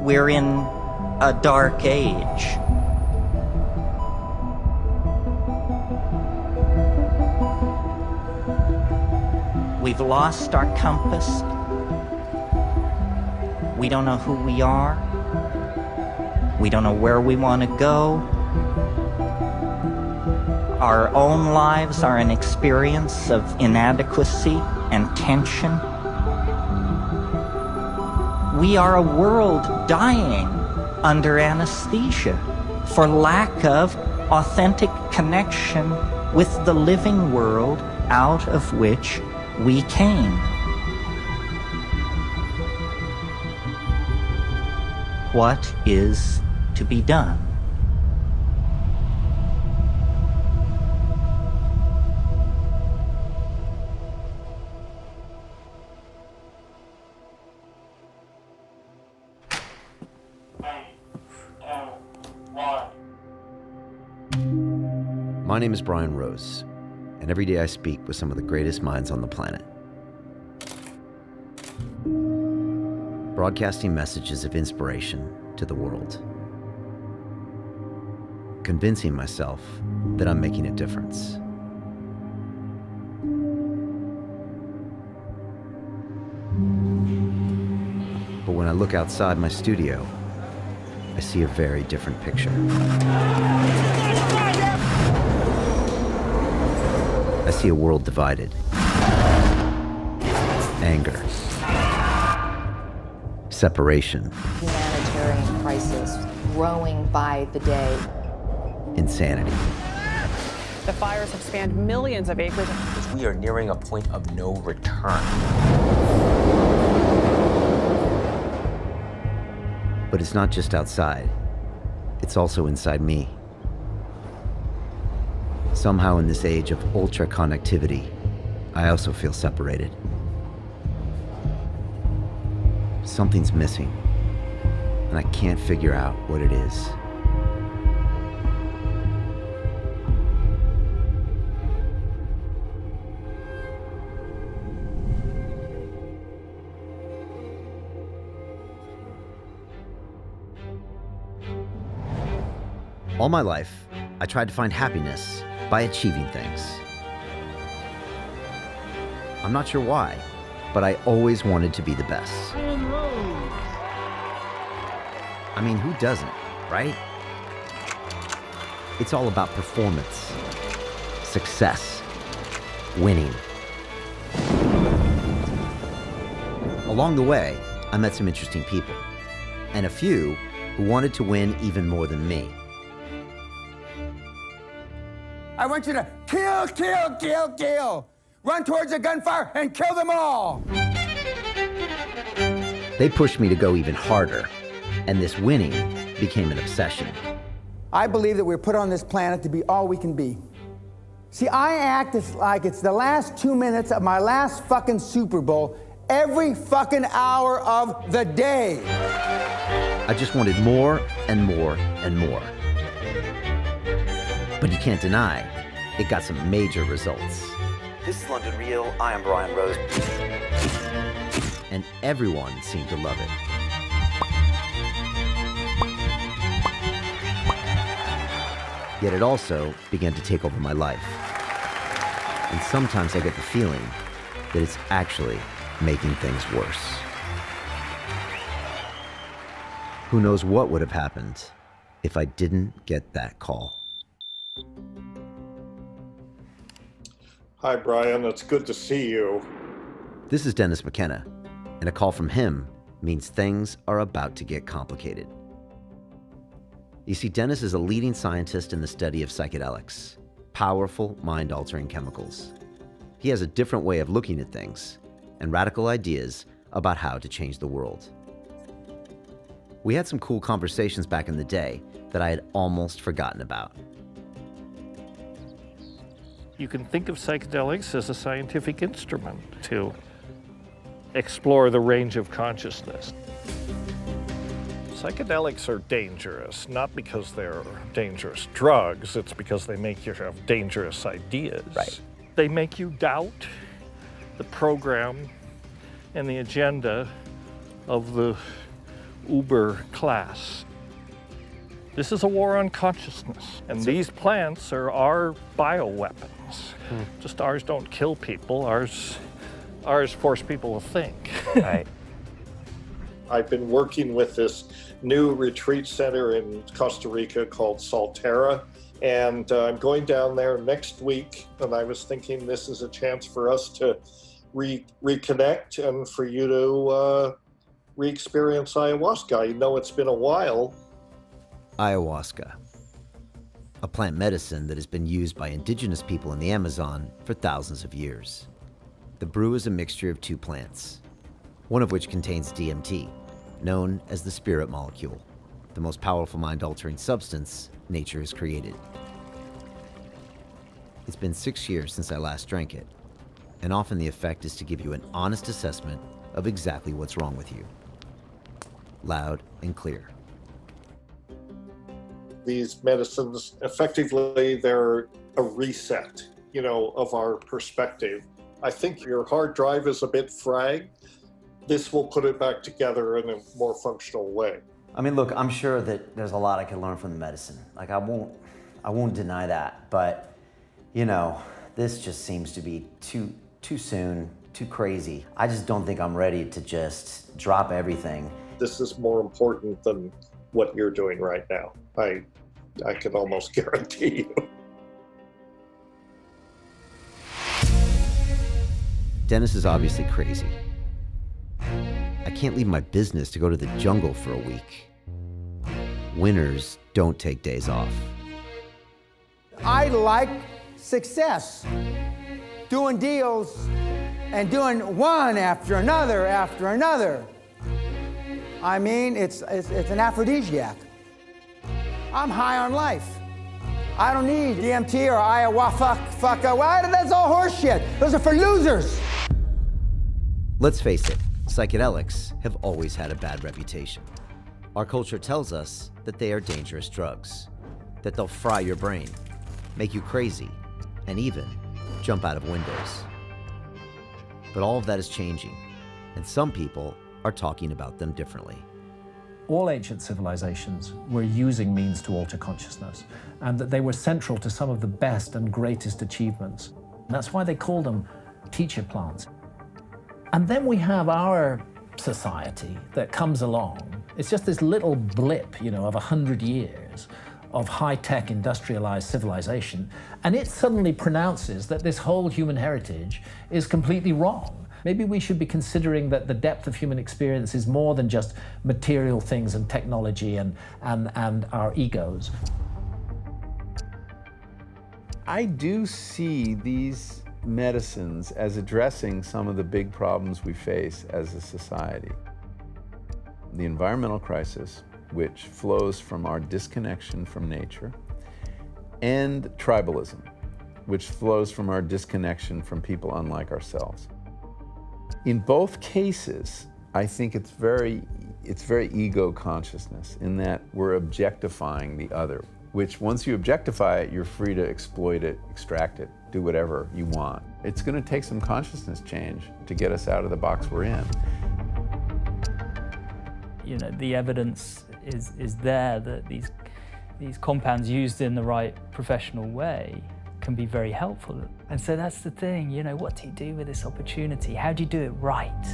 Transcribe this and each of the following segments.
We're in a dark age. We've lost our compass. We don't know who we are. We don't know where we want to go. Our own lives are an experience of inadequacy and tension. We are a world dying under anesthesia for lack of authentic connection with the living world out of which we came. What is to be done? My name is Brian Rose, and every day I speak with some of the greatest minds on the planet. Broadcasting messages of inspiration to the world. Convincing myself that I'm making a difference. But when I look outside my studio, I see a very different picture. I see a world divided. Anger. Separation. Humanitarian crisis growing by the day. Insanity. The fires have spanned millions of acres. We are nearing a point of no return. But it's not just outside. It's also inside me. Somehow in this age of ultra connectivity, I also feel separated. Something's missing, and I can't figure out what it is. All my life, I tried to find happiness by achieving things. I'm not sure why, but I always wanted to be the best. I mean, who doesn't, right? It's all about performance, success, winning. Along the way, I met some interesting people, and a few who wanted to win even more than me. I want you to kill, kill, kill, kill. Run towards the gunfire and kill them all. They pushed me to go even harder, and this winning became an obsession. I believe that we're put on this planet to be all we can be. See, I act like it's the last 2 minutes of my last fucking Super Bowl every fucking hour of the day. I just wanted more and more and more. But you can't deny, it got some major results. This is London Real, I am Brian Rose. And everyone seemed to love it. Yet it also began to take over my life. And sometimes I get the feeling that it's actually making things worse. Who knows what would have happened if I didn't get that call. Hi, Brian. It's good to see you. This is Dennis McKenna, and a call from him means things are about to get complicated. You see, Dennis is a leading scientist in the study of psychedelics, powerful mind-altering chemicals. He has a different way of looking at things and radical ideas about how to change the world. We had some cool conversations back in the day that I had almost forgotten about. You can think of psychedelics as a scientific instrument to explore the range of consciousness. Psychedelics are dangerous, not because they're dangerous drugs, it's because they make you have dangerous ideas. Right. They make you doubt the program and the agenda of the uber class. This is a war on consciousness, and these plants are our bioweapons. Just ours don't kill people, ours force people to think. Right. I've been working with this new retreat center in Costa Rica called Salterra, and I'm going down there next week, and I was thinking this is a chance for us to reconnect and for you to re-experience ayahuasca. I know it's been a while. Ayahuasca, a plant medicine that has been used by indigenous people in the Amazon for thousands of years. The brew is a mixture of two plants, one of which contains DMT, known as the spirit molecule, the most powerful mind-altering substance nature has created. It's been 6 years since I last drank it, and often the effect is to give you an honest assessment of exactly what's wrong with you. Loud and clear. These medicines, effectively, they're a reset, of our perspective. I think your hard drive is a bit fried. This will put it back together in a more functional way. I mean, look, I'm sure that there's a lot I can learn from the medicine. Like, I won't deny that, but, this just seems to be too soon, too crazy. I just don't think I'm ready to just drop everything. This is more important than what you're doing right now. I can almost guarantee you. Dennis is obviously crazy. I can't leave my business to go to the jungle for a week. Winners don't take days off. I like success. Doing deals and doing one after another after another. I mean, it's an aphrodisiac. I'm high on life. I don't need DMT or ayahuasca. Why? That's all horseshit. Those are for losers. Let's face it, psychedelics have always had a bad reputation. Our culture tells us that they are dangerous drugs, that they'll fry your brain, make you crazy, and even jump out of windows. But all of that is changing, and some people are talking about them differently. All ancient civilizations were using means to alter consciousness, and that they were central to some of the best and greatest achievements. And that's why they called them teacher plants. And then we have our society that comes along. It's just this little blip, of 100 years of high-tech industrialized civilization, and it suddenly pronounces that this whole human heritage is completely wrong. Maybe we should be considering that the depth of human experience is more than just material things and technology and our egos. I do see these medicines as addressing some of the big problems we face as a society. The environmental crisis, which flows from our disconnection from nature, and tribalism, which flows from our disconnection from people unlike ourselves. In both cases, I think it's very ego consciousness in that we're objectifying the other, which once you objectify it, you're free to exploit it, extract it, do whatever you want. It's going to take some consciousness change to get us out of the box we're in. The evidence is there that these compounds used in the right professional way can be very helpful. And so that's the thing, what do you do with this opportunity? How do you do it right?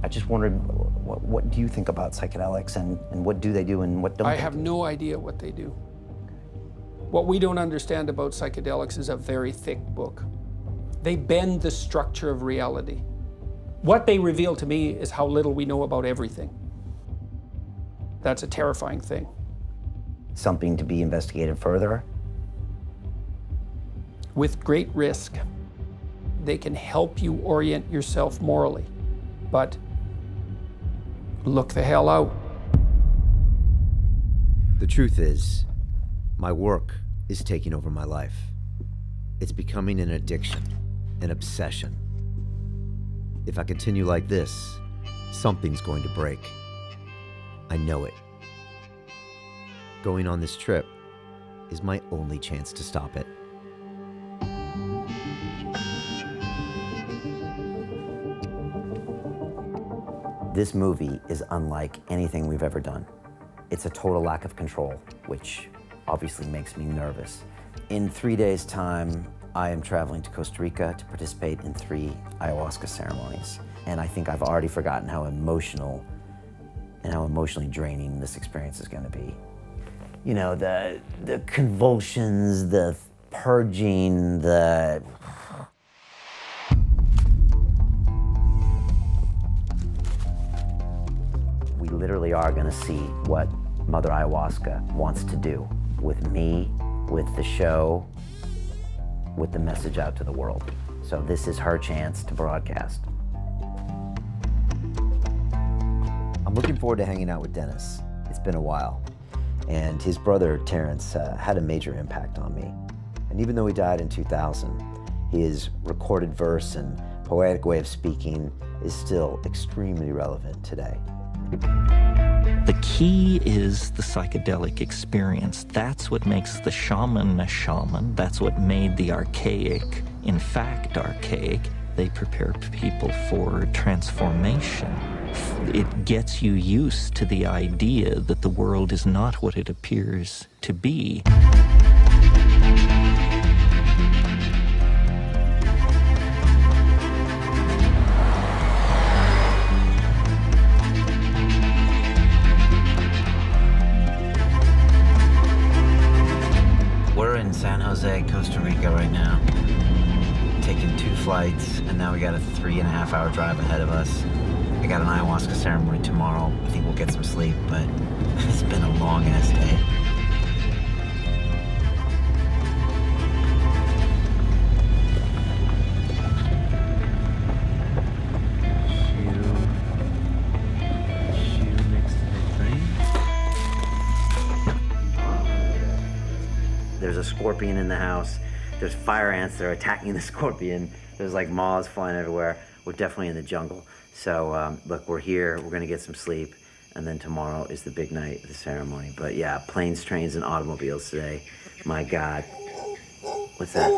I just wondered, what do you think about psychedelics and what do they do and what don't they do? I have no idea what they do. What we don't understand about psychedelics is a very thick book. They bend the structure of reality. What they reveal to me is how little we know about everything. That's a terrifying thing. Something to be investigated further? With great risk. They can help you orient yourself morally, but look the hell out. The truth is, my work is taking over my life. It's becoming an addiction, an obsession. If I continue like this, something's going to break. I know it. Going on this trip is my only chance to stop it. This movie is unlike anything we've ever done. It's a total lack of control, which obviously makes me nervous. In 3 days' time, I am traveling to Costa Rica to participate in 3 ayahuasca ceremonies. And I think I've already forgotten how emotional and how emotionally draining this experience is gonna be. You know, the convulsions, the purging, we literally are gonna see what Mother Ayahuasca wants to do with me, with the show, with the message out to the world. So this is her chance to broadcast. I'm looking forward to hanging out with Dennis. It's been a while. And his brother, Terrence, had a major impact on me. And even though he died in 2000, his recorded verse and poetic way of speaking is still extremely relevant today. The key is the psychedelic experience. That's what makes the shaman a shaman. That's what made the archaic, in fact, archaic. They prepare people for transformation. It gets you used to the idea that the world is not what it appears to be. We're in San Jose, Costa Rica right now. Taking 2 flights, and now we got a 3.5-hour drive ahead of us. I got an ayahuasca ceremony tomorrow. I think we'll get some sleep, but it's been a long-ass day. There's a scorpion in the house. There's fire ants that are attacking the scorpion. There's like moths flying everywhere. We're definitely in the jungle. So look, we're here, we're gonna get some sleep, and then tomorrow is the big night of the ceremony. But yeah, planes, trains, and automobiles today. My God. What's that?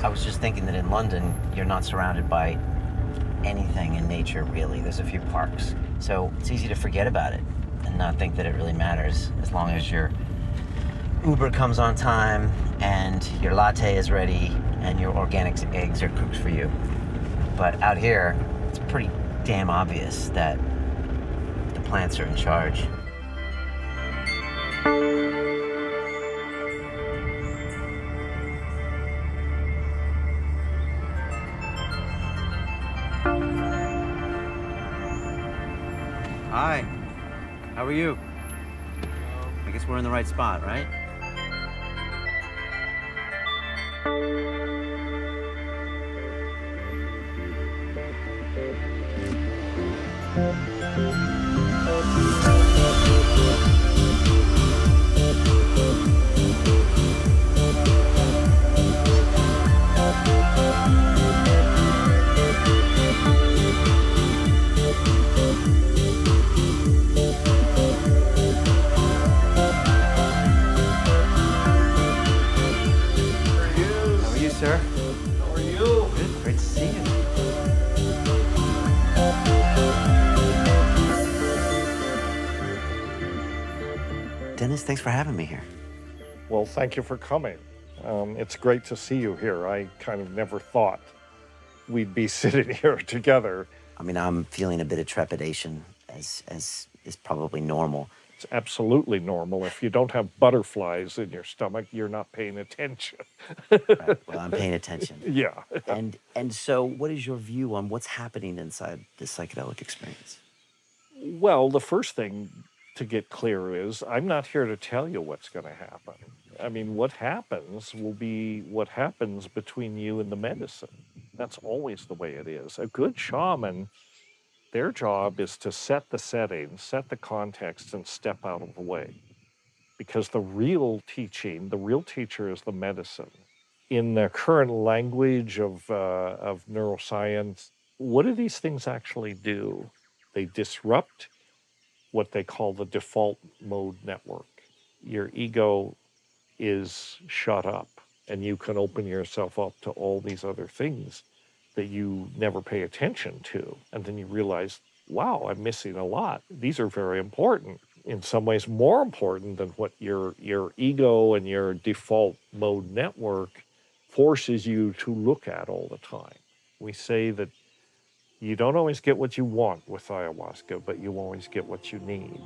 I was just thinking that in London, you're not surrounded by anything in nature, really. There's a few parks. So it's easy to forget about it and not think that it really matters as long as your Uber comes on time and your latte is ready and your organic eggs are cooked for you. But out here, it's pretty damn obvious that the plants are in charge. Hi, how are you? I guess we're in the right spot, right? Sir. How are you? Good, great to see you. Dennis, thanks for having me here. Well, thank you for coming. It's great to see you here. I kind of never thought we'd be sitting here together. I mean, I'm feeling a bit of trepidation, as is probably normal. It's absolutely normal. If you don't have butterflies in your stomach, you're not paying attention. Right. Well, I'm paying attention. Yeah. And so what is your view on what's happening inside this psychedelic experience? Well, the first thing to get clear is I'm not here to tell you what's going to happen. I mean, what happens will be what happens between you and the medicine. That's always the way it is. A good shaman Their job is to set the setting, set the context, and step out of the way. Because the real teaching, the real teacher is the medicine. In the current language of neuroscience, what do these things actually do? They disrupt what they call the default mode network. Your ego is shut up, and you can open yourself up to all these other things that you never pay attention to. And then you realize, wow, I'm missing a lot. These are very important. In some ways more important than what your ego and your default mode network forces you to look at all the time. We say that you don't always get what you want with ayahuasca, but you always get what you need.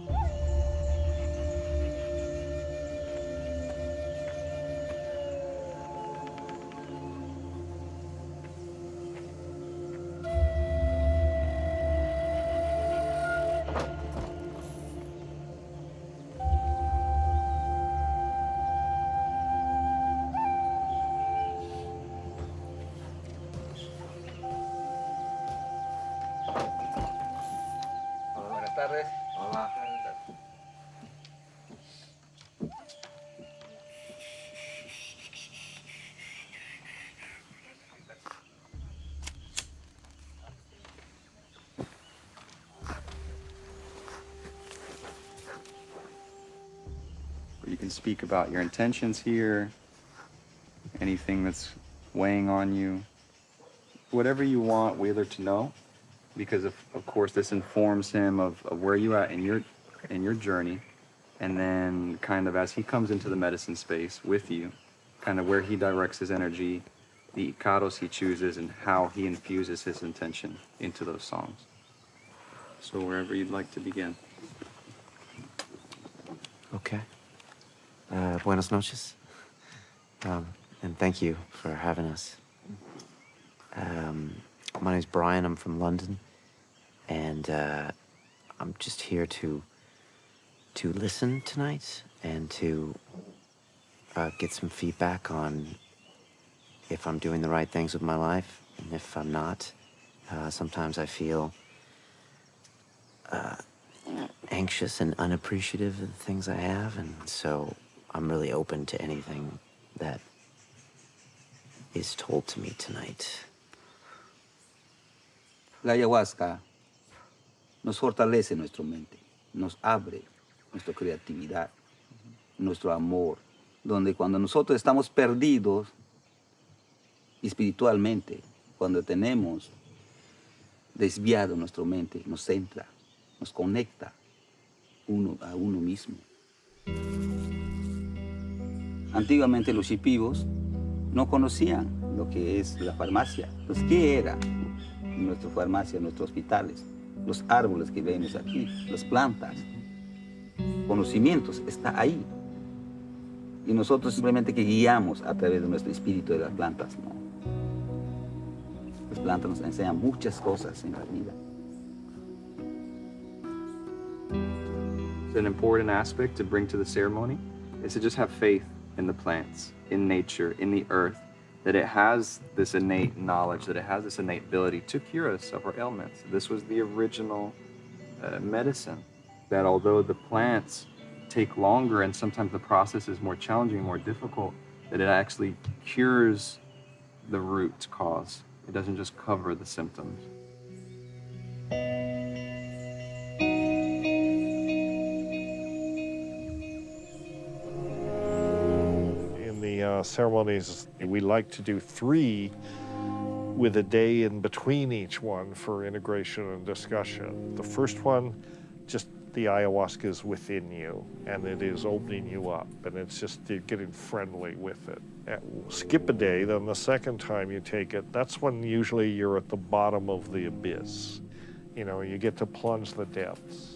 You can speak about your intentions here, anything that's weighing on you, whatever you want Wheeler to know, because of course this informs him of where you at in your journey, and then kind of as he comes into the medicine space with you, kind of where he directs his energy, the icaros he chooses, and how he infuses his intention into those songs. So wherever you'd like to begin. Okay. Buenas noches. And thank you for having us. My name's Brian. I'm from London. And I'm just here to listen tonight and to get some feedback on if I'm doing the right things with my life. And if I'm not, sometimes I feel anxious and unappreciative of the things I have. And so I'm really open to anything that is told to me tonight. La ayahuasca nos fortalece nuestra mente, nos abre nuestra creatividad, nuestro amor, donde cuando nosotros estamos perdidos espiritualmente, cuando tenemos desviado nuestra mente, nos centra, nos conecta uno a uno mismo. Antiguamente los shipibos no conocían lo que es la farmacia. Pues, ¿qué era nuestra farmacia, nuestros hospitales? Los árboles que vemos aquí, las plantas. Conocimientos está ahí. Y nosotros simplemente que guiamos a través de nuestro espíritu de las plantas, ¿no? Las plantas nos enseñan muchas cosas en la vida. An important aspect to bring to the ceremony is to just have faith in the plants, in nature, in the earth, that it has this innate knowledge, that it has this innate ability to cure us of our ailments. This was the original medicine, that although the plants take longer and sometimes the process is more challenging, more difficult, that it actually cures the root cause. It doesn't just cover the symptoms. Ceremonies, we like to do 3 with a day in between each one for integration and discussion. The first one, just the ayahuasca is within you and it is opening you up, and it's just getting friendly with it. Skip a day, then the second time you take it, that's when usually you're at the bottom of the abyss. You know, you get to plunge the depths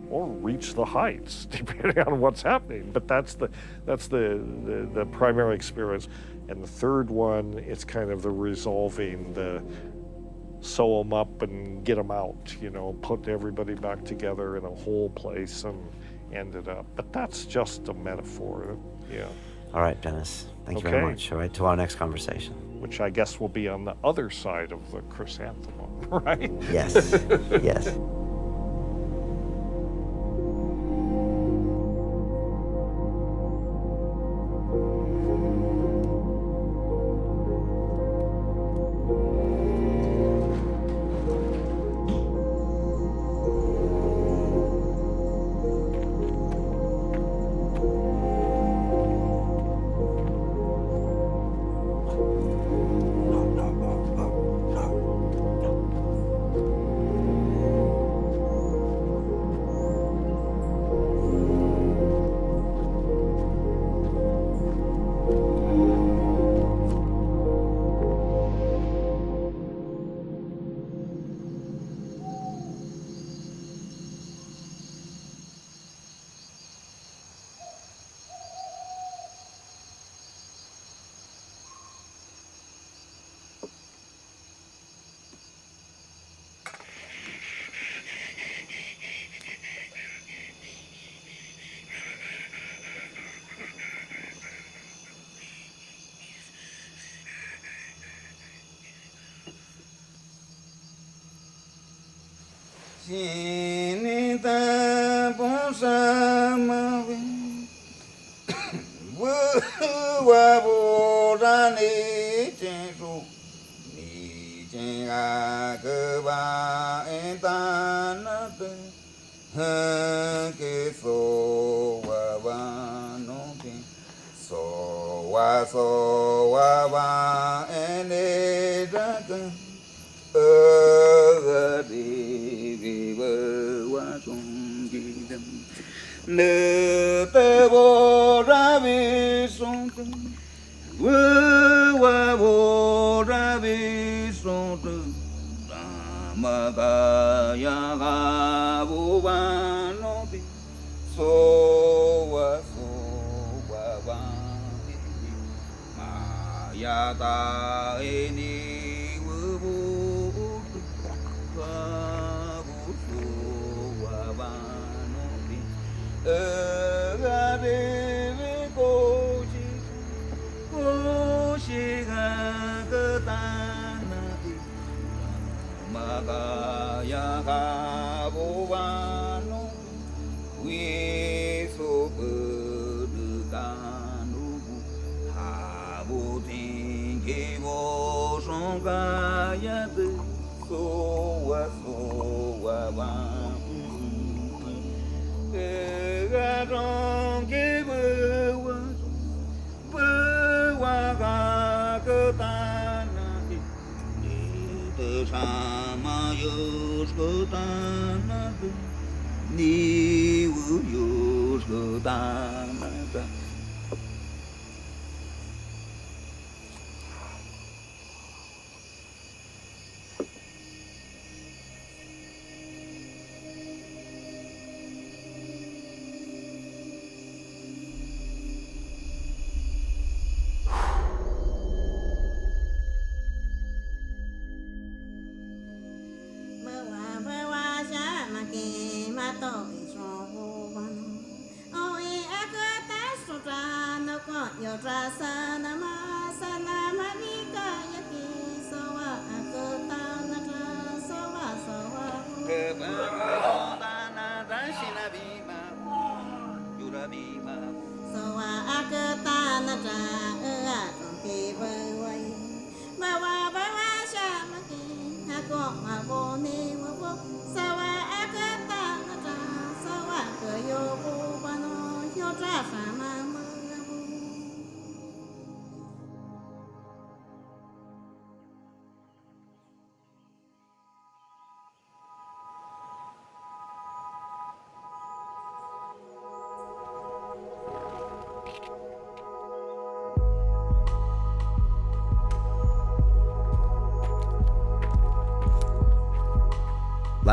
or reach the heights, depending on what's happening. But that's the primary experience. And the third one, it's kind of the resolving, the sew them up and get them out, you know, put everybody back together in a whole place and end it up. But that's just a metaphor, yeah. All right, Dennis. Thank you very much. All right, to our next conversation. which I guess will be on the other side of the chrysanthemum, right? Yes, yes.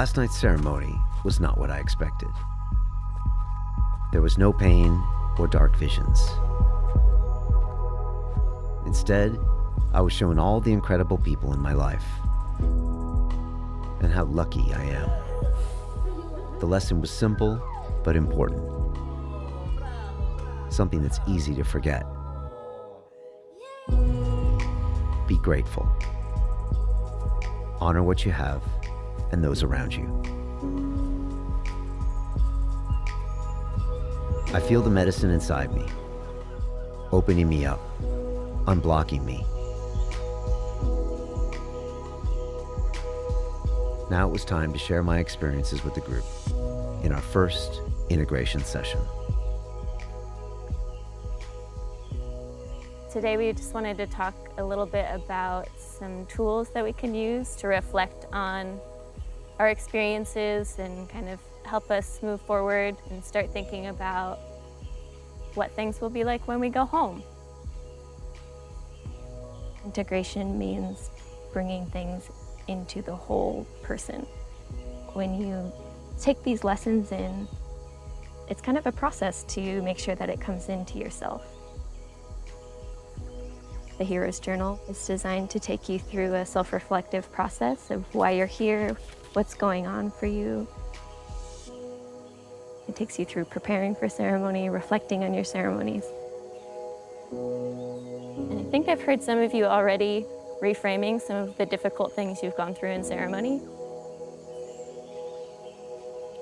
Last night's ceremony was not what I expected. There was no pain or dark visions. Instead, I was shown all the incredible people in my life and how lucky I am. The lesson was simple but important. Something that's easy to forget. be grateful. Honor what you have and those around you. I feel the medicine inside me, opening me up, unblocking me. Now it was time to share my experiences with the group in our first integration session. Today we just wanted to talk a little bit about some tools that we can use to reflect on our experiences and kind of help us move forward and start thinking about what things will be like when we go home. Integration means bringing things into the whole person. When you take these lessons in, it's kind of a process to make sure that it comes into yourself. The Hero's Journal is designed to take you through a self-reflective process of why you're here, what's going on for you. It takes you through preparing for ceremony, reflecting on your ceremonies. And I think I've heard some of you already reframing some of the difficult things you've gone through in ceremony.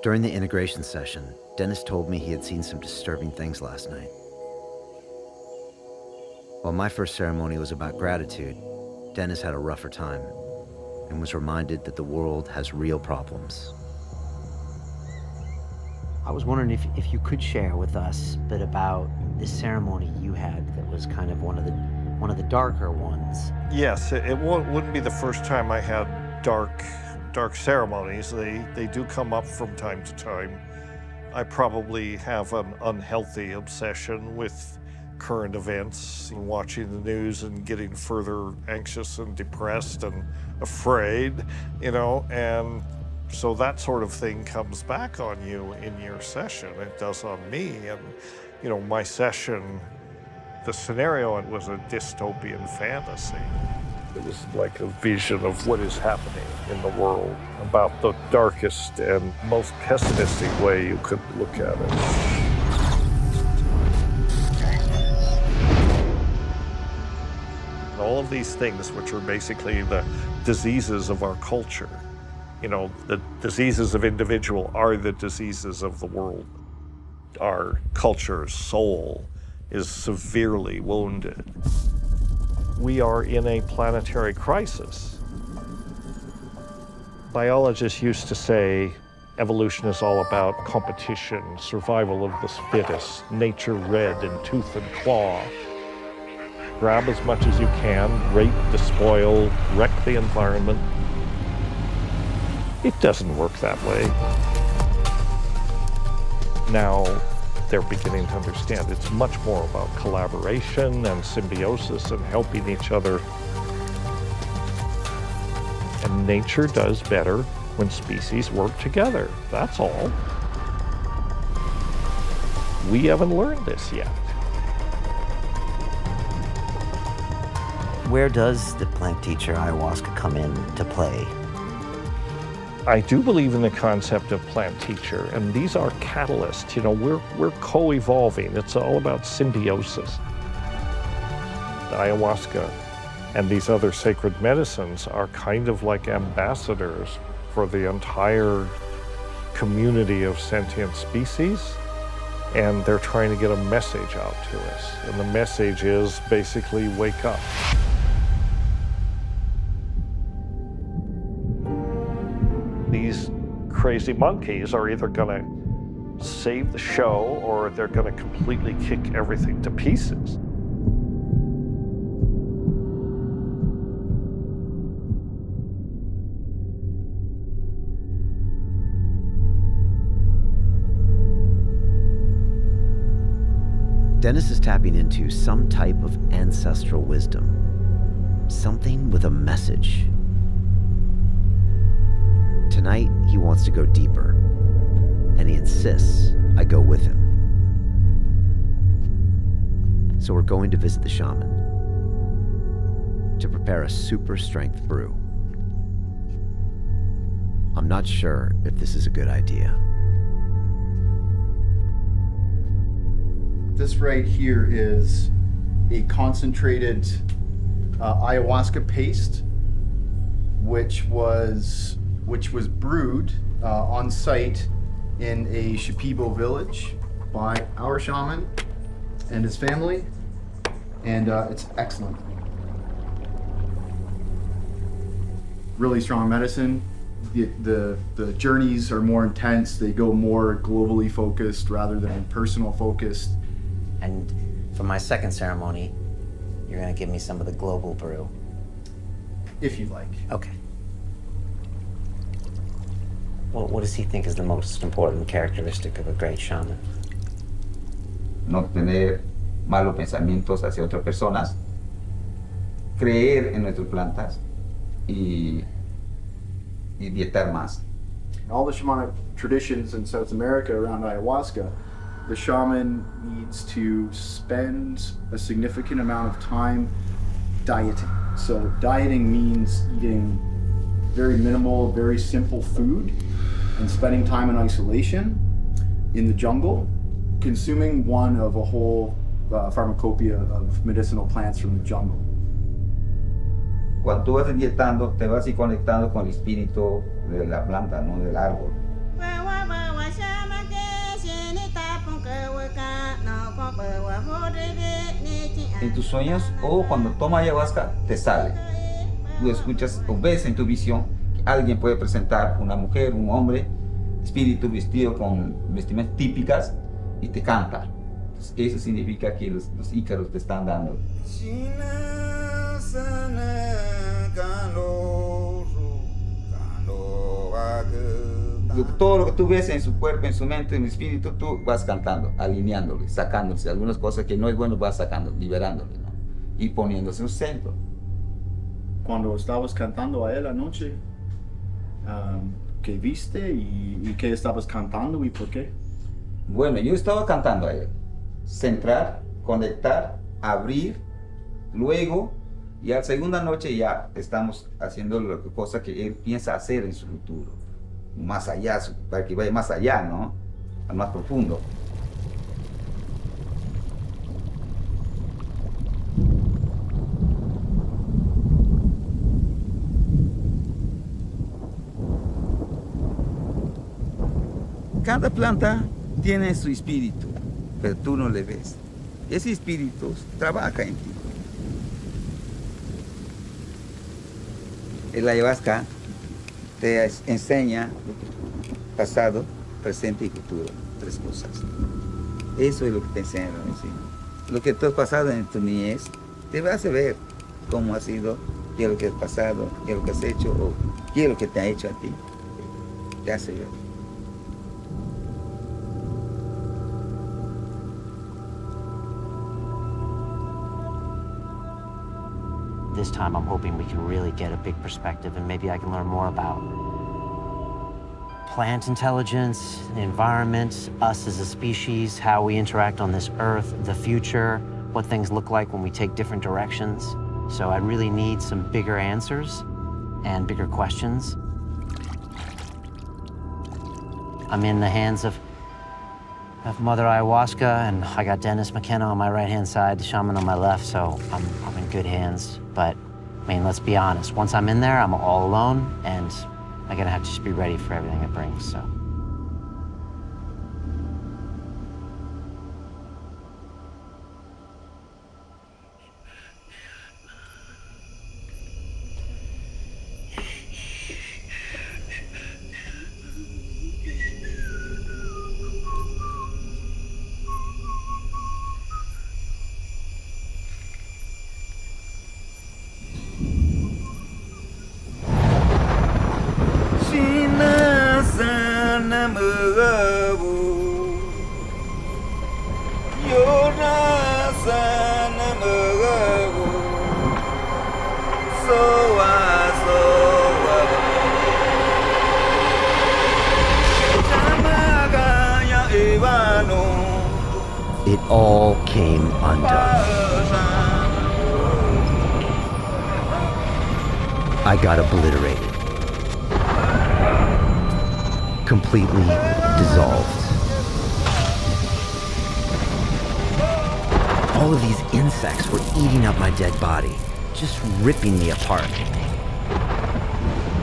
During the integration session, Dennis told me he had seen some disturbing things last night. While my first ceremony was about gratitude, Dennis had a rougher time and was reminded that the world has real problems. I was wondering if you could share with us a bit about this ceremony you had that was kind of one of the darker ones. Yes, it wouldn't be the first time I had dark ceremonies. They do come up from time to time. I probably have an unhealthy obsession with current events, watching the news and getting further anxious and depressed and afraid, and so that sort of thing comes back on you in your session. It does on me. And, my session, the scenario, it was a dystopian fantasy. It was like a vision of what is happening in the world, about the darkest and most pessimistic way you could look at it. All of these things, which are basically the diseases of our culture, the diseases of individual are the diseases of the world. Our culture's soul is severely wounded. We are in a planetary crisis. Biologists used to say evolution is all about competition, survival of the fittest, nature red in tooth and claw. Grab as much as you can, rape, despoil, wreck the environment. It doesn't work that way. Now they're beginning to understand it's much more about collaboration and symbiosis and helping each other. And nature does better when species work together, that's all. We haven't learned this yet. Where does the plant teacher ayahuasca come into play? I do believe in the concept of plant teacher, and these are catalysts. We're co-evolving. It's all about symbiosis. The ayahuasca and these other sacred medicines are kind of like ambassadors for the entire community of sentient species, and they're trying to get a message out to us. And the message is basically wake up. These crazy monkeys are either going to save the show or they're going to completely kick everything to pieces. Dennis is tapping into some type of ancestral wisdom, something with a message. Tonight, he wants to go deeper, and he insists I go with him. So we're going to visit the shaman to prepare a super strength brew. I'm not sure if this is a good idea. This right here is a concentrated ayahuasca paste, which was brewed on site in a Shipibo village by our shaman and his family, and it's excellent. Really strong medicine. The journeys are more intense. They go more globally focused rather than personal focused. And for my second ceremony, you're gonna give me some of the global brew. If you like. Okay. Well, what does he think is the most important characteristic of a great shaman? No tener malos pensamientos hacia otras personas, creer en nuestras plantas y dietar más. In all the shamanic traditions in South America around ayahuasca, the shaman needs to spend a significant amount of time dieting. So dieting means eating very minimal, very simple food and spending time in isolation in the jungle, consuming one of a whole pharmacopoeia of medicinal plants from the jungle. Cuando tú vas dietando, te vas conectando con el espíritu de la planta, no del árbol. En tus sueños o cuando tomas ayahuasca, te sale. Tú escuchas o ves en tu visión que alguien puede presentar una mujer, un hombre, espíritu vestido con vestimentas típicas y te canta. Entonces, eso significa que los ícaros te están dando. Todo lo que tú ves en su cuerpo, en su mente, en el espíritu, tú vas cantando, alineándole, sacándole. Algunas cosas que no es bueno vas sacando, liberándole, ¿no? Y poniéndose en un centro. Cuando estabas cantando a él anoche, ¿qué viste y qué estabas cantando y por qué? Bueno, yo estaba cantando a él. Centrar, conectar, abrir, luego, y a la segunda noche ya estamos haciendo la cosa que él piensa hacer en su futuro. Más allá, para que vaya más allá, ¿no? Al más profundo. Cada planta tiene su espíritu, pero tú no le ves. Ese espíritu trabaja en ti. El ayahuasca te enseña pasado, presente y futuro, tres cosas. Eso es lo que te enseña la medicina. Lo que tú has pasado en tu niñez, te vas a ver cómo has sido, qué es lo que has pasado, qué es lo que has hecho, o qué es lo que te ha hecho a ti. Te hace ver. This time I'm hoping we can really get a big perspective and maybe I can learn more about plant intelligence, the environment, us as a species, how we interact on this earth, the future, what things look like when we take different directions. So I really need some bigger answers and bigger questions. I'm in the hands of Mother Ayahuasca, and I got Dennis McKenna on my right-hand side, the shaman on my left, so I'm in good hands. But, I mean, let's be honest, once I'm in there, I'm all alone, and I'm gonna have to just be ready for everything it brings, so. It all came undone. I got obliterated. Completely dissolved. All of these insects were eating up my dead body. just ripping me apart,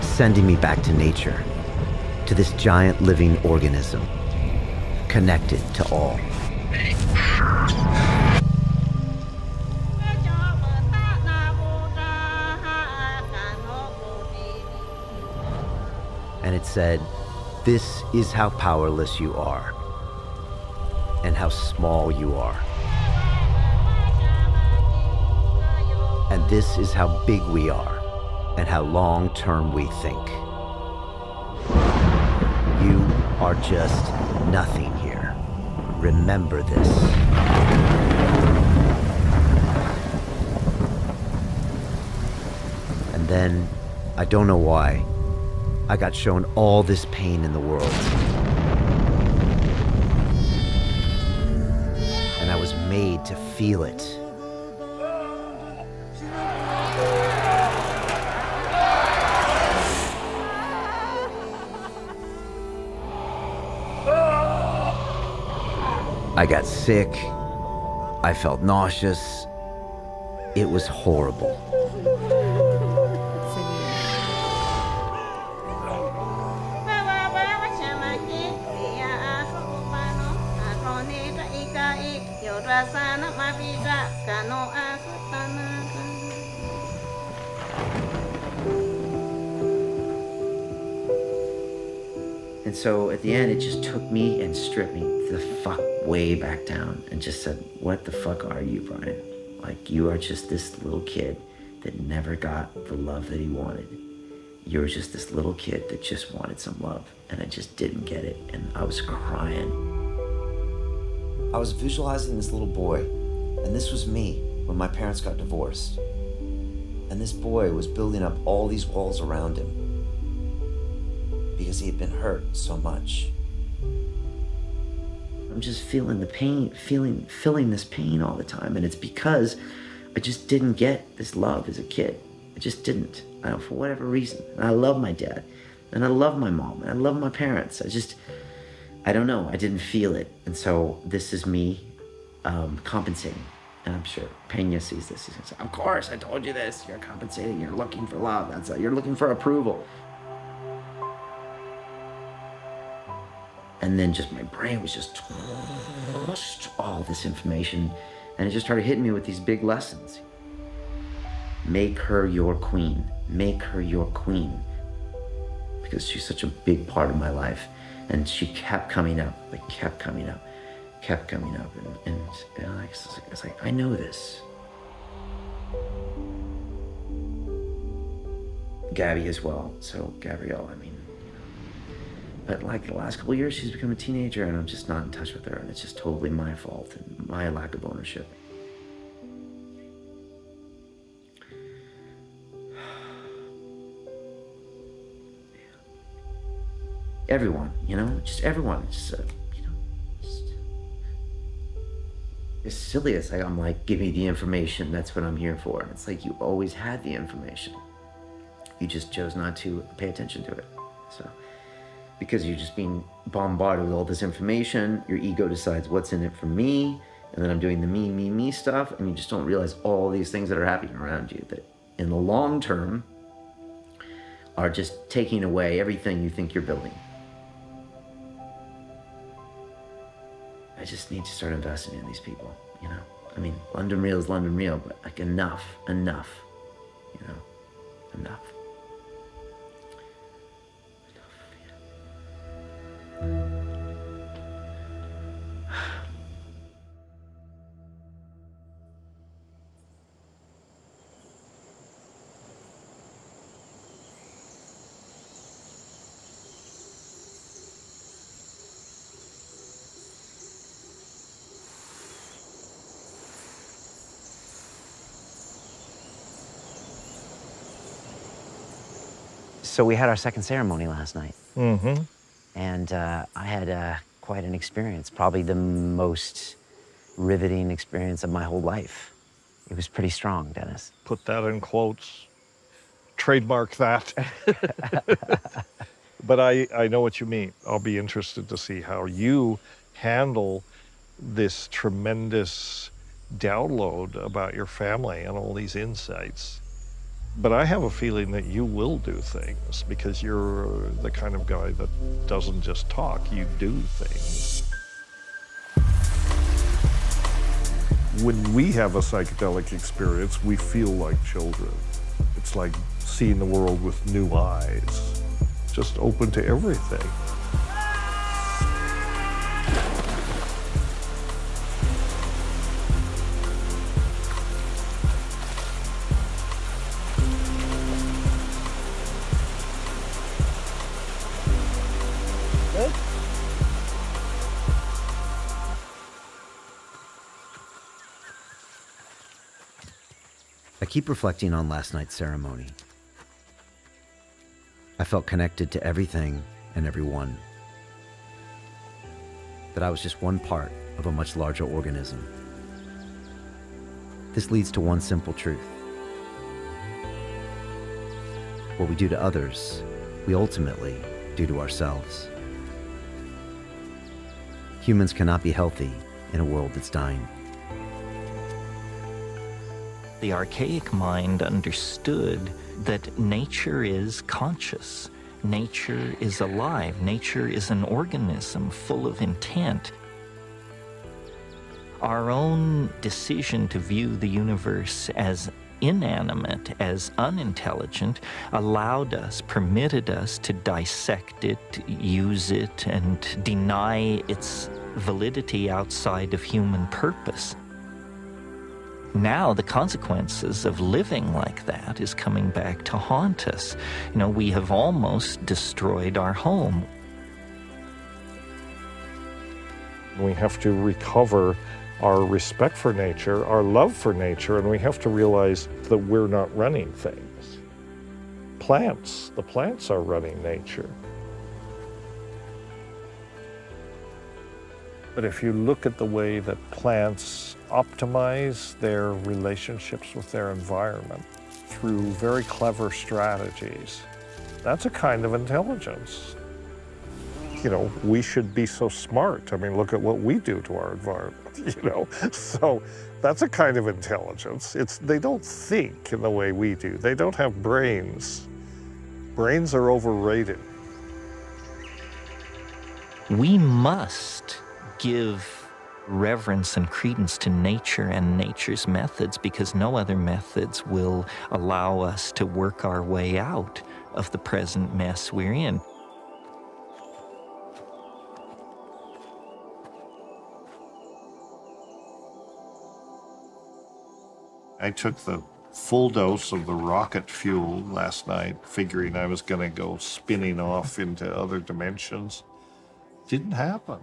sending me back to nature, to this giant living organism, connected to all. And it said, this is how powerless you are, and how small you are. And this is how big we are, and how long-term we think. You are just nothing here. Remember this. And then, I don't know why, I got shown all this pain in the world. And I was made to feel it. I got sick. I felt nauseous. It was horrible. And so at the end, it just took me and stripped me the fuck way back down and just said, what the fuck are you, Brian? Like, you are just this little kid that never got the love that he wanted. You were just this little kid that just wanted some love, and I just didn't get it, and I was crying. I was visualizing this little boy, and this was me when my parents got divorced. And this boy was building up all these walls around him because he had been hurt so much. I'm just feeling the pain, feeling this pain all the time. And it's because I just didn't get this love as a kid. I just didn't, for whatever reason. And I love my dad, and I love my mom, and I love my parents. I don't know, I didn't feel it. And so this is me compensating. And I'm sure Pena sees this. He says, of course, I told you this. You're compensating, you're looking for love. You're looking for approval. And then just my brain was just all this information, and it just started hitting me with these big lessons. Make her your queen. Make her your queen. Because she's such a big part of my life. And she kept coming up, kept coming up. And I was like, I know this. Gabby as well. So Gabrielle, but like the last couple of years, she's become a teenager, and I'm just not in touch with her, and it's just totally my fault and my lack of ownership. Everyone, just everyone, it's silly. It's like, I'm like, give me the information, that's what I'm here for. And it's like, you always had the information. You just chose not to pay attention to it. So, because you're just being bombarded with all this information, your ego decides what's in it for me, and then I'm doing the me stuff, and you just don't realize all these things that are happening around you that in the long term are just taking away everything you think you're building. I just need to start investing in these people, London Real is London Real, but like enough, enough. So we had our second ceremony last night. Mm-hmm. And I had quite an experience, probably the most riveting experience of my whole life. It was pretty strong, Dennis. Put that in quotes. Trademark that. But I know what you mean. I'll be interested to see how you handle this tremendous download about your family and all these insights. But I have a feeling that you will do things because you're the kind of guy that doesn't just talk, you do things. When we have a psychedelic experience, we feel like children. It's like seeing the world with new eyes, just open to everything. I keep reflecting on last night's ceremony. I felt connected to everything and everyone. That I was just one part of a much larger organism. This leads to one simple truth. What we do to others, we ultimately do to ourselves. Humans cannot be healthy in a world that's dying. The archaic mind understood that nature is conscious. Nature is alive. Nature is an organism full of intent. Our own decision to view the universe as inanimate, as unintelligent, allowed us, permitted us to dissect it, use it, and deny its validity outside of human purpose. Now the consequences of living like that is coming back to haunt us. You know, we have almost destroyed our home. We have to recover our respect for nature, our love for nature, and we have to realize that we're not running things. The plants are running nature. But if you look at the way that plants optimize their relationships with their environment through very clever strategies, that's a kind of intelligence. You know, we should be so smart. I mean, look at what we do to our environment, you know? So that's a kind of intelligence. They don't think in the way we do. They don't have brains. Brains are overrated. We must give reverence and credence to nature and nature's methods because no other methods will allow us to work our way out of the present mess we're in. I took the full dose of the rocket fuel last night, figuring I was going to go spinning off into other dimensions. Didn't happen.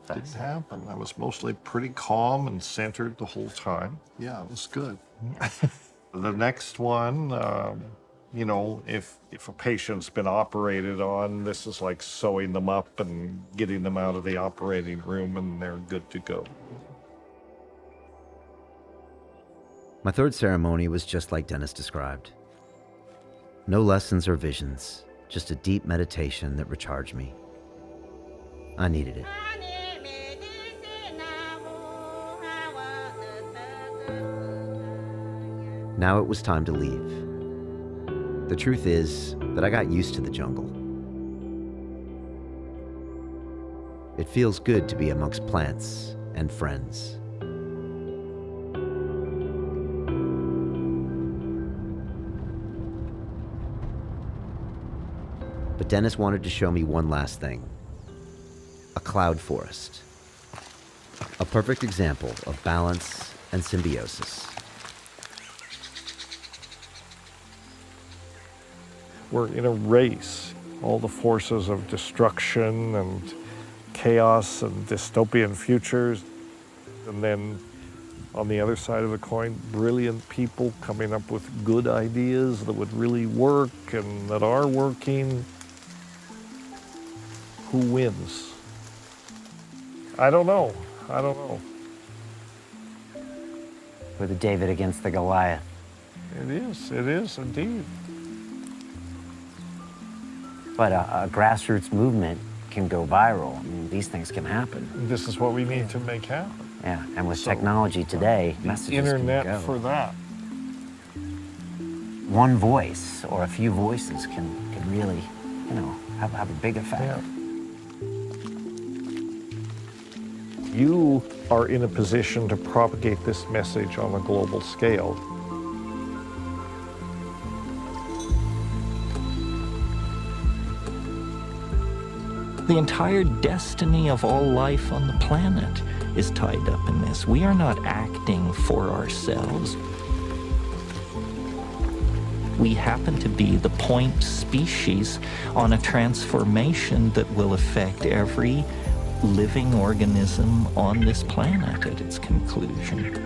Didn't happen. I was mostly pretty calm and centered the whole time. Yeah, it was good. The next one, you know, if a patient's been operated on, this is like sewing them up and getting them out of the operating room and they're good to go. My third ceremony was just like Dennis described. No lessons or visions, just a deep meditation that recharged me. I needed it. Now it was time to leave. The truth is that I got used to the jungle. It feels good to be amongst plants and friends. But Dennis wanted to show me one last thing. A cloud forest. A perfect example of balance and symbiosis. We're in a race. All the forces of destruction and chaos and dystopian futures. And then on the other side of the coin, brilliant people coming up with good ideas that would really work and that are working. Who wins? I don't know. We're the David against the Goliath. It is indeed. But a grassroots movement can go viral. I mean, these things can happen. This is what we need to make happen. Yeah, and with technology today, messages Internet can go. for that. One voice or a few voices can really, you know, have a big effect. Yeah. You are in a position to propagate this message on a global scale. The entire destiny of all life on the planet is tied up in this. We are not acting for ourselves. We happen to be the point species on a transformation that will affect every living organism on this planet at its conclusion.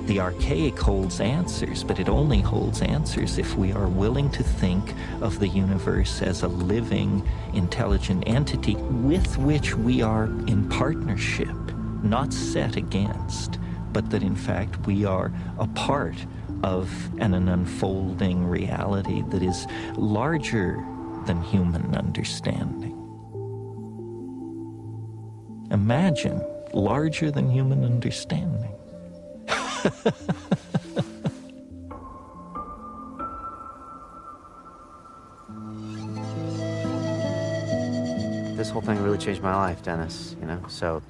The archaic holds answers, but it only holds answers if we are willing to think of the universe as a living, intelligent entity with which we are in partnership, not set against, but that in fact we are a part of an unfolding reality that is larger than human understanding. Imagine larger than human understanding. This whole thing really changed my life, Dennis, you know, so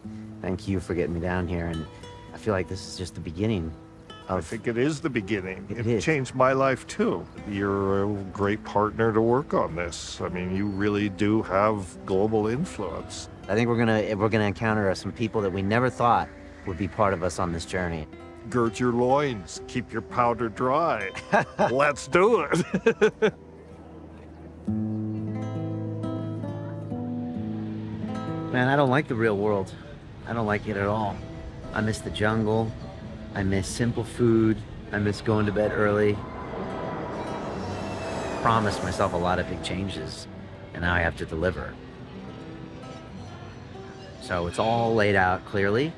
thank you for getting me down here, and I feel like this is just the beginning of... I think it is the beginning. It It changed my life too. You're a great partner to work on this. I mean, you really do have global influence. I think we're gonna encounter some people that we never thought would be part of us on this journey. Gird your loins, keep your powder dry. Let's do it. Man, I don't like the real world. I don't like it at all. I miss the jungle. I miss simple food. I miss going to bed early. Promised myself a lot of big changes, and now I have to deliver. So it's all laid out clearly.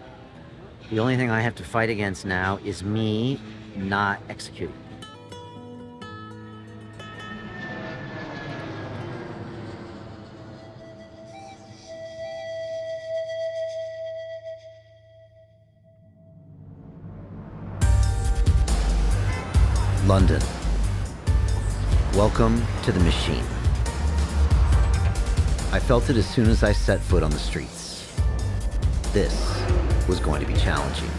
The only thing I have to fight against now is me not executing. London. Welcome to the machine. I felt it as soon as I set foot on the streets. This was going to be challenging.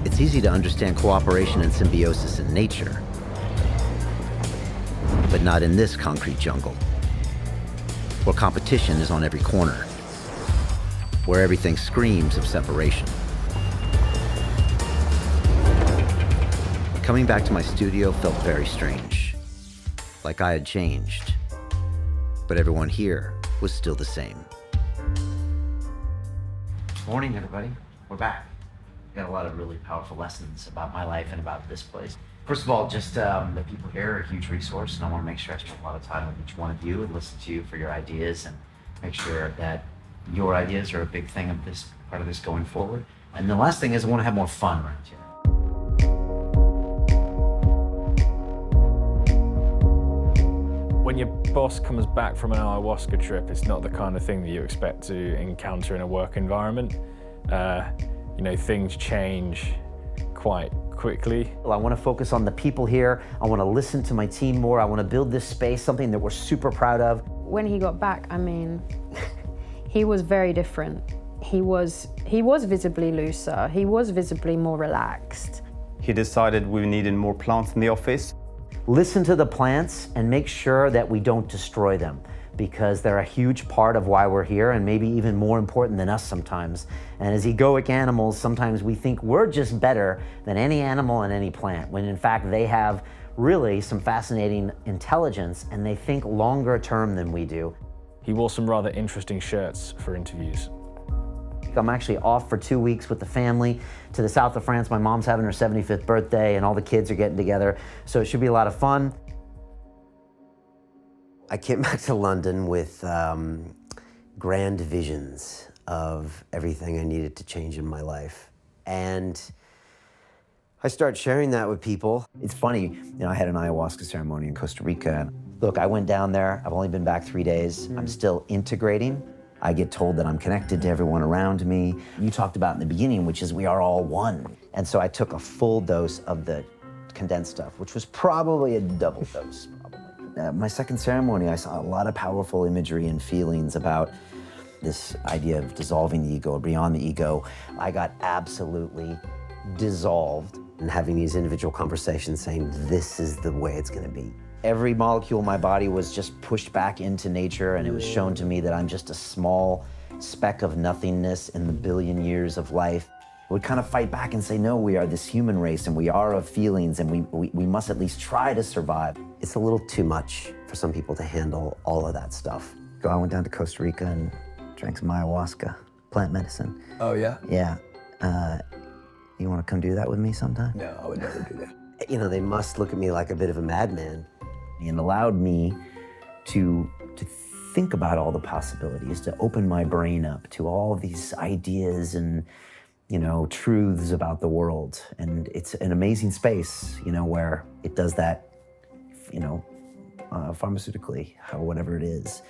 It's easy to understand cooperation and symbiosis in nature, but not in this concrete jungle, where competition is on every corner, where everything screams of separation. Coming back to my studio felt very strange, like I had changed, but everyone here was still the same. Morning, everybody. We're back. Got a lot of really powerful lessons about my life and about this place. First of all, just the people here are a huge resource, and I want to make sure I spend a lot of time with each one of you and listen to you for your ideas and make sure that your ideas are a big thing of this part of this going forward. And the last thing is I want to have more fun around here. When your boss comes back from an ayahuasca trip, it's not the kind of thing that you expect to encounter in a work environment. You know, things change quite quickly. Well, I want to focus on the people here. I want to listen to my team more. I want to build this space, something that we're super proud of. When he got back, I mean, he was very different. He was visibly looser. He was visibly more relaxed. He decided we needed more plants in the office. Listen to the plants and make sure that we don't destroy them, because they're a huge part of why we're here and maybe even more important than us sometimes. And as egoic animals, sometimes we think we're just better than any animal and any plant, when in fact they have really some fascinating intelligence and they think longer term than we do. He wore some rather interesting shirts for interviews. I'm actually off for 2 weeks with the family to the south of France. My mom's having her 75th birthday and all the kids are getting together, so it should be a lot of fun. I came back to London with grand visions of everything I needed to change in my life. And I started sharing that with people. It's funny, I had an ayahuasca ceremony in Costa Rica. Look, I went down there, I've only been back 3 days. I'm still integrating. I get told that I'm connected to everyone around me. You talked about in the beginning, which is we are all one. And so I took a full dose of the condensed stuff, which was probably a double dose, my second ceremony, I saw a lot of powerful imagery and feelings about this idea of dissolving the ego or beyond the ego. I got absolutely dissolved and having these individual conversations saying, this is the way it's gonna be. Every molecule in my body was just pushed back into nature, and it was shown to me that I'm just a small speck of nothingness in the billion years of life. I would kind of fight back and say, no, we are this human race and we are of feelings, and we must at least try to survive. It's a little too much for some people to handle all of that stuff. I went down to Costa Rica and drank some ayahuasca, plant medicine. Oh, yeah? Yeah. You want to come do that with me sometime? No, I would never do that. They must look at me like a bit of a madman. And allowed me to think about all the possibilities, to open my brain up to all of these ideas and, truths about the world. And it's an amazing space, where it does that, pharmaceutically, whatever it is.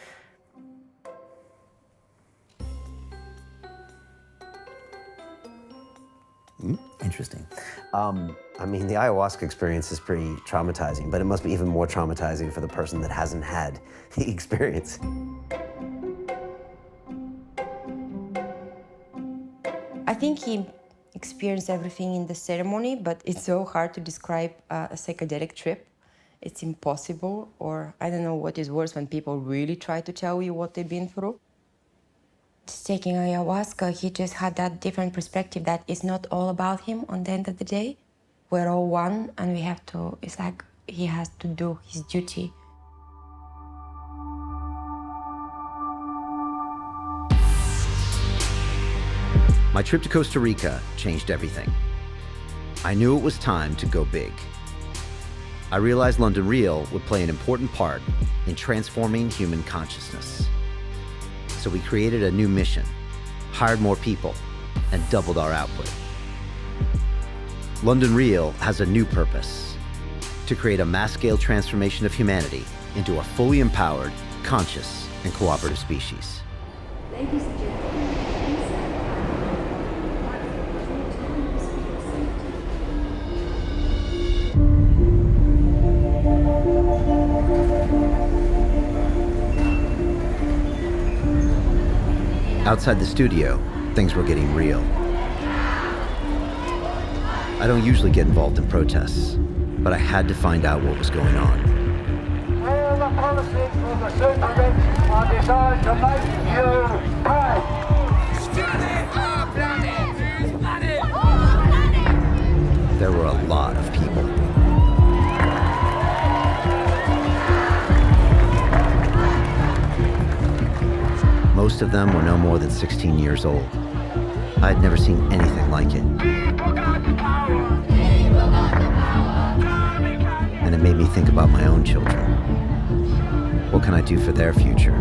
Interesting. The ayahuasca experience is pretty traumatizing, but it must be even more traumatizing for the person that hasn't had the experience. I think he experienced everything in the ceremony, but it's so hard to describe a psychedelic trip. It's impossible, or I don't know what is worse when people really try to tell you what they've been through. Just taking ayahuasca, he just had that different perspective that it's not all about him on the end of the day. We're all one, and we have to, it's like he has to do his duty. My trip to Costa Rica changed everything. I knew it was time to go big. I realized London Real would play an important part in transforming human consciousness. So we created a new mission, hired more people, and doubled our output. London Real has a new purpose: to create a mass-scale transformation of humanity into a fully empowered, conscious, and cooperative species. Ladies and gentlemen, Outside the studio, things were getting real. I don't usually get involved in protests, but I had to find out what was going on. all the policies of the supervision are designed to make you pay. There were a lot of people. Most of them were no more than 16 years old. I had never seen anything like it. And it made me think about my own children. What can I do for their future?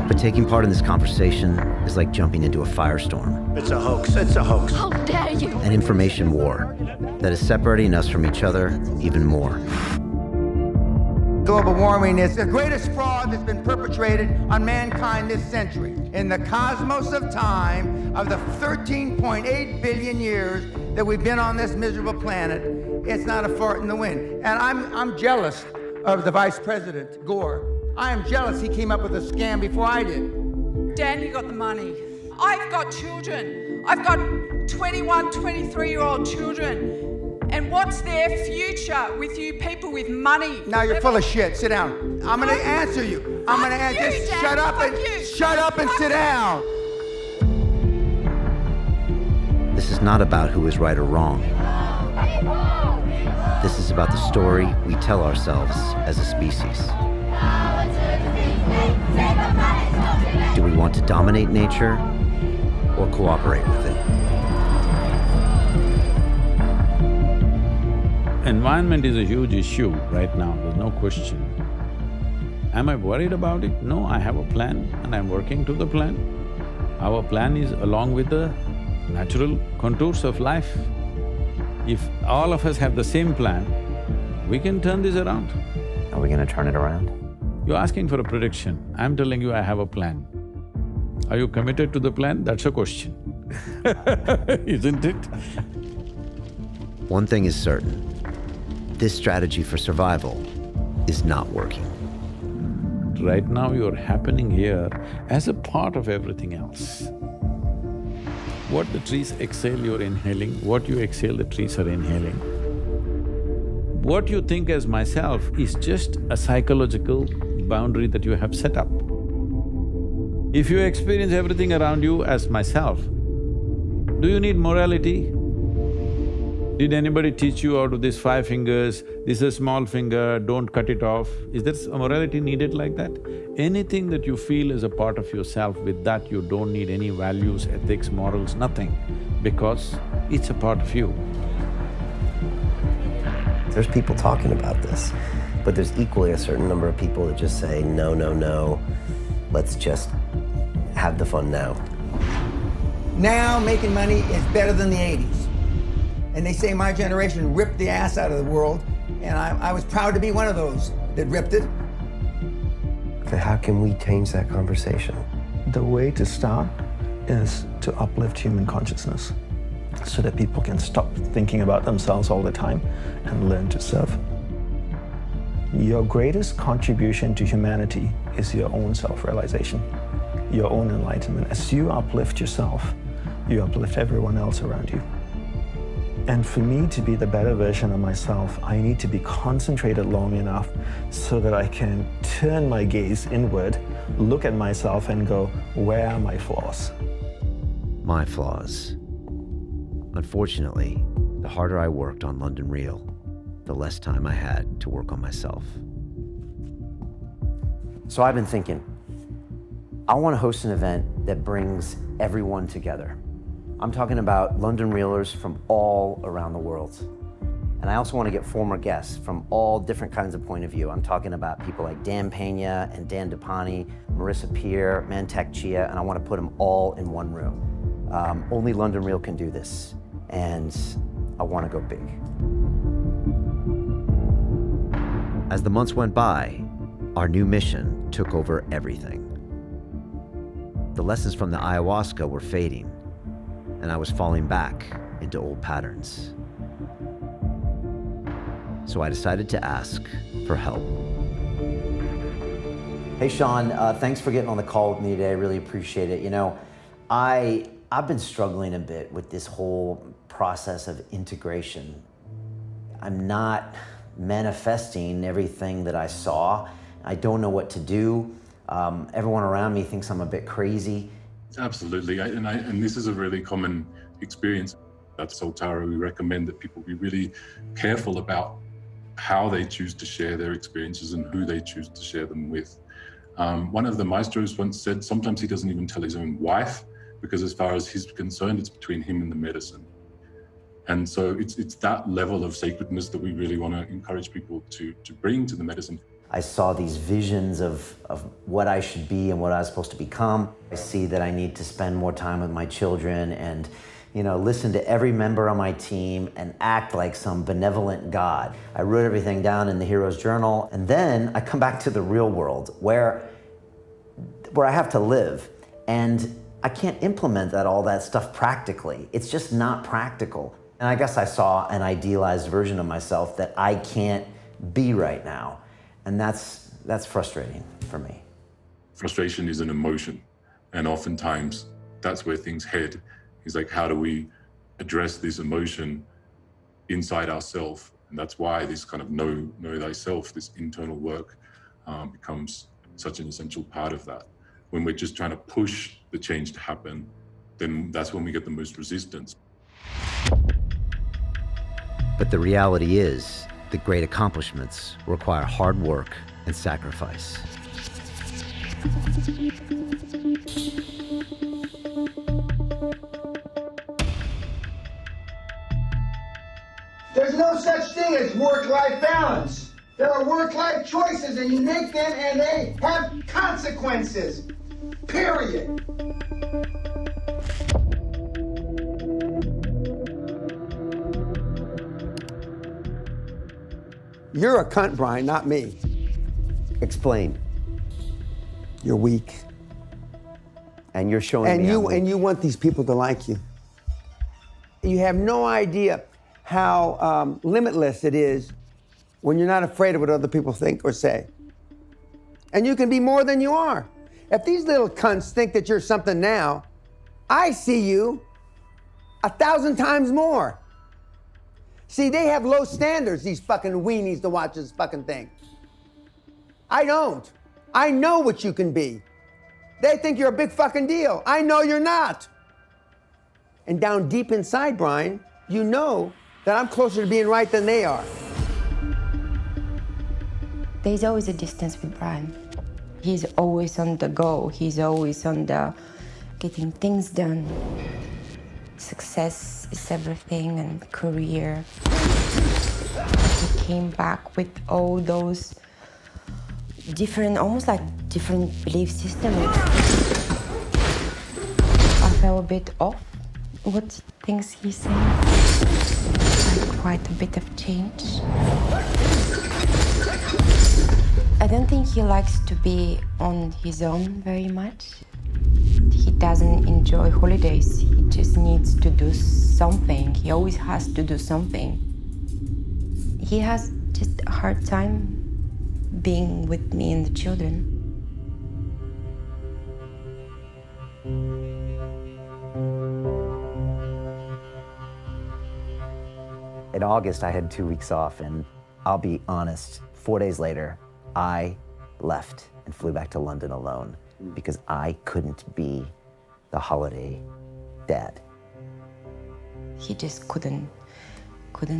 But taking part in this conversation is like jumping into a firestorm. It's a hoax. It's a hoax. How dare you? An information war that is separating us from each other even more. Global warming is the greatest fraud that's been perpetrated on mankind this century. In the cosmos of time, of the 13.8 billion years that we've been on this miserable planet, it's not a fart in the wind. And I'm jealous of the Vice President, Gore. I am jealous he came up with a scam before I did. Dan, you got the money. I've got children. I've got 21, 23-year-old children. And what's their future with you people with money? Now you're full of shit. Sit down. I'm gonna answer you. I'm gonna answer you. Shut up and sit down. This is not about who is right or wrong. This is about the story we tell ourselves as a species. Do we want to dominate nature or cooperate with it? Environment is a huge issue right now, there's no question. Am I worried about it? No, I have a plan and I'm working to the plan. Our plan is along with the natural contours of life. If all of us have the same plan, we can turn this around. Are we gonna turn it around? You're asking for a prediction. I'm telling you I have a plan. Are you committed to the plan? That's a question, isn't it? One thing is certain, this strategy for survival is not working. Right now you're happening here as a part of everything else. What the trees exhale, you're inhaling. What you exhale, the trees are inhaling. What you think as myself is just a psychological boundary that you have set up. If you experience everything around you as myself, do you need morality? Did anybody teach you out of these 5 fingers, this is a small finger, don't cut it off? Is there a morality needed like that? Anything that you feel is a part of yourself, with that you don't need any values, ethics, morals, nothing, because it's a part of you. There's people talking about this, but there's equally a certain number of people that just say, no, no, no, let's just have the fun now. Now making money is better than the 80s. And they say my generation ripped the ass out of the world, and I was proud to be one of those that ripped it. So how can we change that conversation? The way to start is to uplift human consciousness so that people can stop thinking about themselves all the time and learn to serve. Your greatest contribution to humanity is your own self-realization, your own enlightenment. As you uplift yourself, you uplift everyone else around you. And for me to be the better version of myself, I need to be concentrated long enough so that I can turn my gaze inward, look at myself and go, where are my flaws? My flaws. Unfortunately, the harder I worked on London Real, the less time I had to work on myself. So I've been thinking, I want to host an event that brings everyone together. I'm talking about London Reelers from all around the world. And I also want to get former guests from all different kinds of point of view. I'm talking about people like Dan Pena and Dan DePani, Marissa Peer, Mantak Chia, and I want to put them all in one room. Only London Reel can do this, and I want to go big. As the months went by, our new mission took over everything. The lessons from the ayahuasca were fading, and I was falling back into old patterns. So I decided to ask for help. Hey Sean, thanks for getting on the call with me today. I really appreciate it. You know, I've been struggling a bit with this whole process of integration. I'm not manifesting everything that I saw. I don't know what to do. Everyone around me thinks I'm a bit crazy. Absolutely, and this is a really common experience. At Soltara, we recommend that people be really careful about how they choose to share their experiences and who they choose to share them with. One of the maestros once said sometimes he doesn't even tell his own wife, because as far as he's concerned, it's between him and the medicine. And so it's that level of sacredness that we really want to encourage people to bring to the medicine. I saw these visions of what I should be and what I was supposed to become. I see that I need to spend more time with my children and, you know, listen to every member on my team and act like some benevolent God. I wrote everything down in the hero's journal, and then I come back to the real world where I have to live, and I can't implement all that stuff practically. It's just not practical. And I guess I saw an idealized version of myself that I can't be right now. And that's frustrating for me. Frustration is an emotion, and oftentimes that's where things head. Is like, how do we address this emotion inside ourselves? And that's why this kind of know thyself, this internal work, becomes such an essential part of that. When we're just trying to push the change to happen, then that's when we get the most resistance. But the reality is, the great accomplishments require hard work and sacrifice. There's no such thing as work-life balance. There are work-life choices, and you make them, and they have consequences. Period. You're a cunt, Brian, not me. Explain. You're weak. And you're showing me And you want these people to like you. You have no idea how limitless it is when you're not afraid of what other people think or say. And you can be more than you are. If these little cunts think that you're something now, I see you 1,000 times more. See, they have low standards, these fucking weenies to watch this fucking thing. I don't. I know what you can be. They think you're a big fucking deal. I know you're not. And down deep inside, Brian, you know that I'm closer to being right than they are. There's always a distance with Brian. He's always on the go. He's always on the getting things done. Success is everything, and career. He came back with all those different, almost like different belief systems. I felt a bit off what things he said. Like quite a bit of change. I don't think he likes to be on his own very much. He doesn't enjoy holidays. He just needs to do something. He always has to do something. He has just a hard time being with me and the children. In August, I had 2 weeks off, and I'll be honest, 4 days later, I left and flew back to London alone because I couldn't be the holiday dad. He just couldn't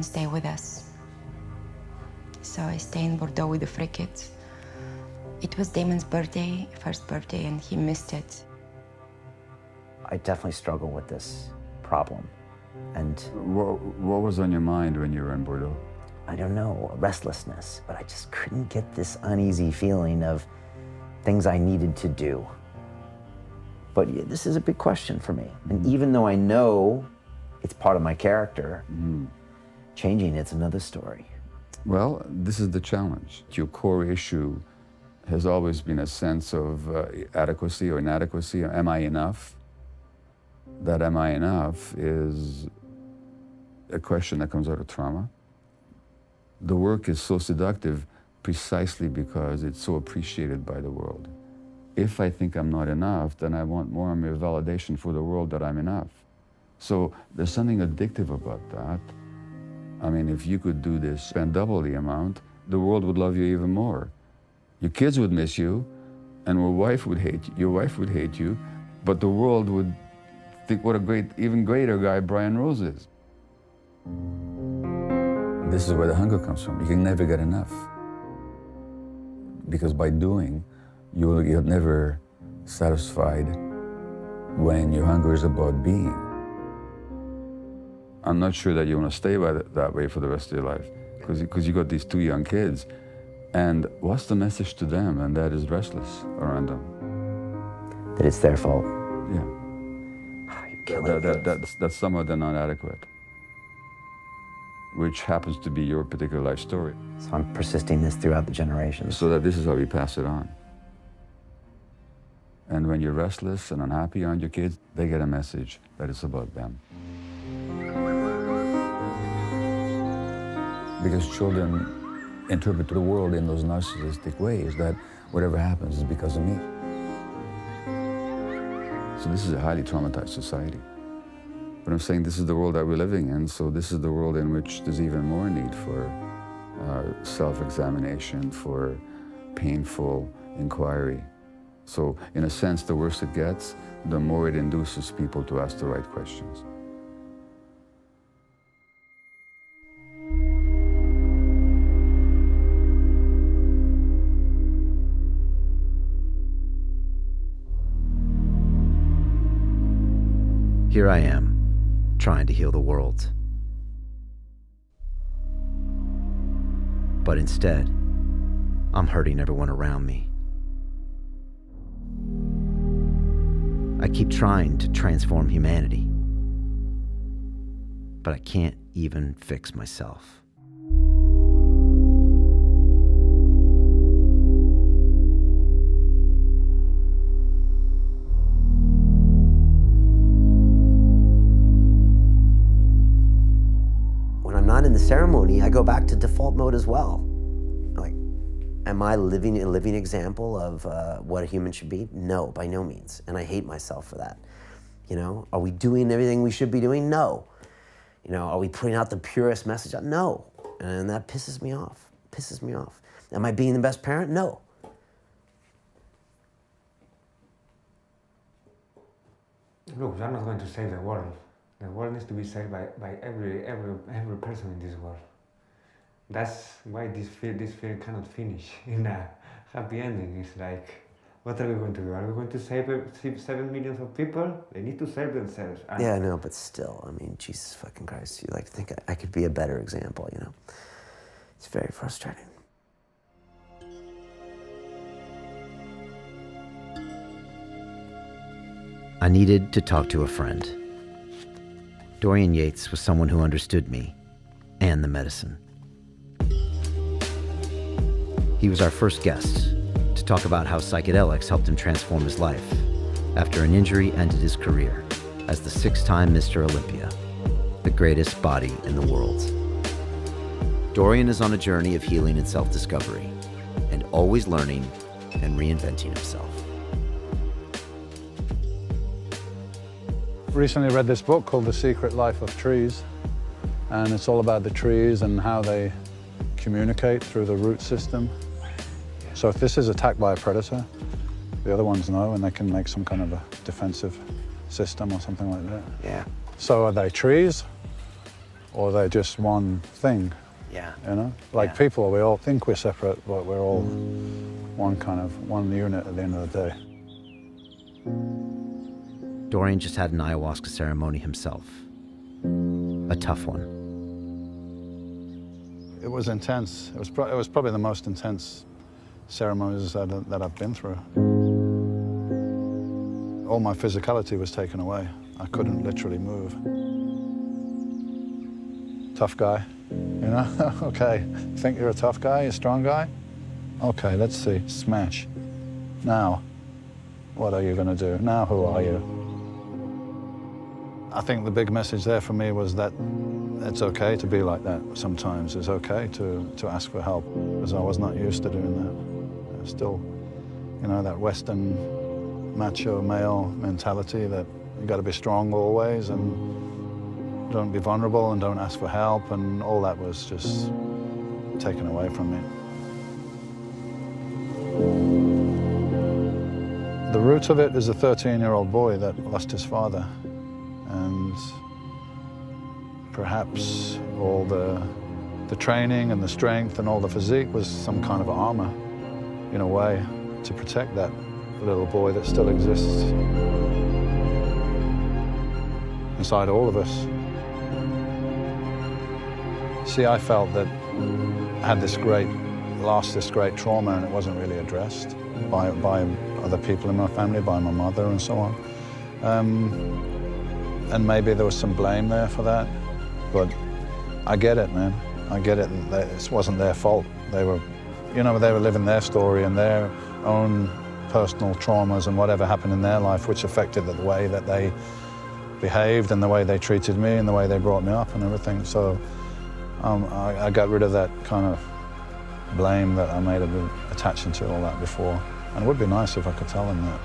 stay with us. So I stayed in Bordeaux with the three kids. It was Damon's birthday, first birthday, and he missed it. I definitely struggle with this problem. And what was on your mind when you were in Bordeaux? I don't know, restlessness, but I just couldn't get this uneasy feeling of things I needed to do. But yeah, this is a big question for me. And even though I know it's part of my character, changing it's another story. Well, this is the challenge. Your core issue has always been a sense of adequacy or inadequacy. Am I enough? That am I enough is a question that comes out of trauma. The work is so seductive precisely because it's so appreciated by the world. If I think I'm not enough, then I want more and more validation for the world that I'm enough. So there's something addictive about that. I mean, if you could do this, spend double the amount, the world would love you even more. Your kids would miss you, and your wife would hate you, but the world would think what a great, even greater guy Brian Rose is. This is where the hunger comes from. You can never get enough. Because by doing, you're never satisfied when your hunger is about being. I'm not sure that you want to stay that way for the rest of your life, because you got these 2 young kids, and what's the message to them? And that is restless around them. That it's their fault. Yeah. That's somehow they're not adequate, which happens to be your particular life story. So I'm persisting this throughout the generations. So that this is how we pass it on. And when you're restless and unhappy around your kids, they get a message that it's about them. Because children interpret the world in those narcissistic ways, that whatever happens is because of me. So this is a highly traumatized society. But I'm saying this is the world that we're living in, so this is the world in which there's even more need for self-examination, for painful inquiry. So in a sense, the worse it gets, the more it induces people to ask the right questions. Here I am, trying to heal the world. But instead, I'm hurting everyone around me. I keep trying to transform humanity, but I can't even fix myself. When I'm not in the ceremony, I go back to default mode as well. Like, am I living a living example of what a human should be? No, by no means. And I hate myself for that. You know, are we doing everything we should be doing? No. You know, are we putting out the purest message? No. And that pisses me off. Pisses me off. Am I being the best parent? No. Look, we are not going to save the world. The world needs to be saved by every person in this world. That's why this film cannot finish in a happy ending. It's like, what are we going to do? Are we going to save 7 million of people? They need to save themselves. Yeah, I know, but still, I mean, Jesus fucking Christ, you like think I could be a better example, you know? It's very frustrating. I needed to talk to a friend. Dorian Yates was someone who understood me and the medicine. He was our first guest to talk about how psychedelics helped him transform his life after an injury ended his career as the 6-time Mr. Olympia, the greatest body in the world. Dorian is on a journey of healing and self-discovery, and always learning and reinventing himself. Recently read this book called The Secret Life of Trees, and it's all about the trees and how they communicate through the root system. So if this is attacked by a predator, the other ones know, and they can make some kind of a defensive system or something like that. Yeah. So are they trees, or are they just one thing? Yeah. You know, like people, we all think we're separate, but we're all one unit at the end of the day. Dorian just had an ayahuasca ceremony himself. A tough one. It was intense. It was probably the most intense ceremonies that I've been through. All my physicality was taken away. I couldn't literally move. Tough guy, you know? Okay, think you're a tough guy, a strong guy? Okay, let's see, smash. Now, what are you gonna do? Now, who are you? I think the big message there for me was that it's okay to be like that sometimes. It's okay to ask for help, because I was not used to doing that. Still, you know, that Western macho male mentality that you got to be strong always and don't be vulnerable and don't ask for help, and all that was just taken away from me. The root of it is a 13-year-old boy that lost his father. And perhaps all the training and the strength and all the physique was some kind of armor, in a way, to protect that little boy that still exists inside all of us. See, I felt that I had lost this great trauma, and it wasn't really addressed by other people in my family, by my mother and so on. And maybe there was some blame there for that, but I get it, man. I get it. It wasn't their fault. They were living their story and their own personal traumas and whatever happened in their life, which affected the way that they behaved and the way they treated me and the way they brought me up and everything. So I got rid of that kind of blame that I may have been attaching to all that before. And it would be nice if I could tell them that.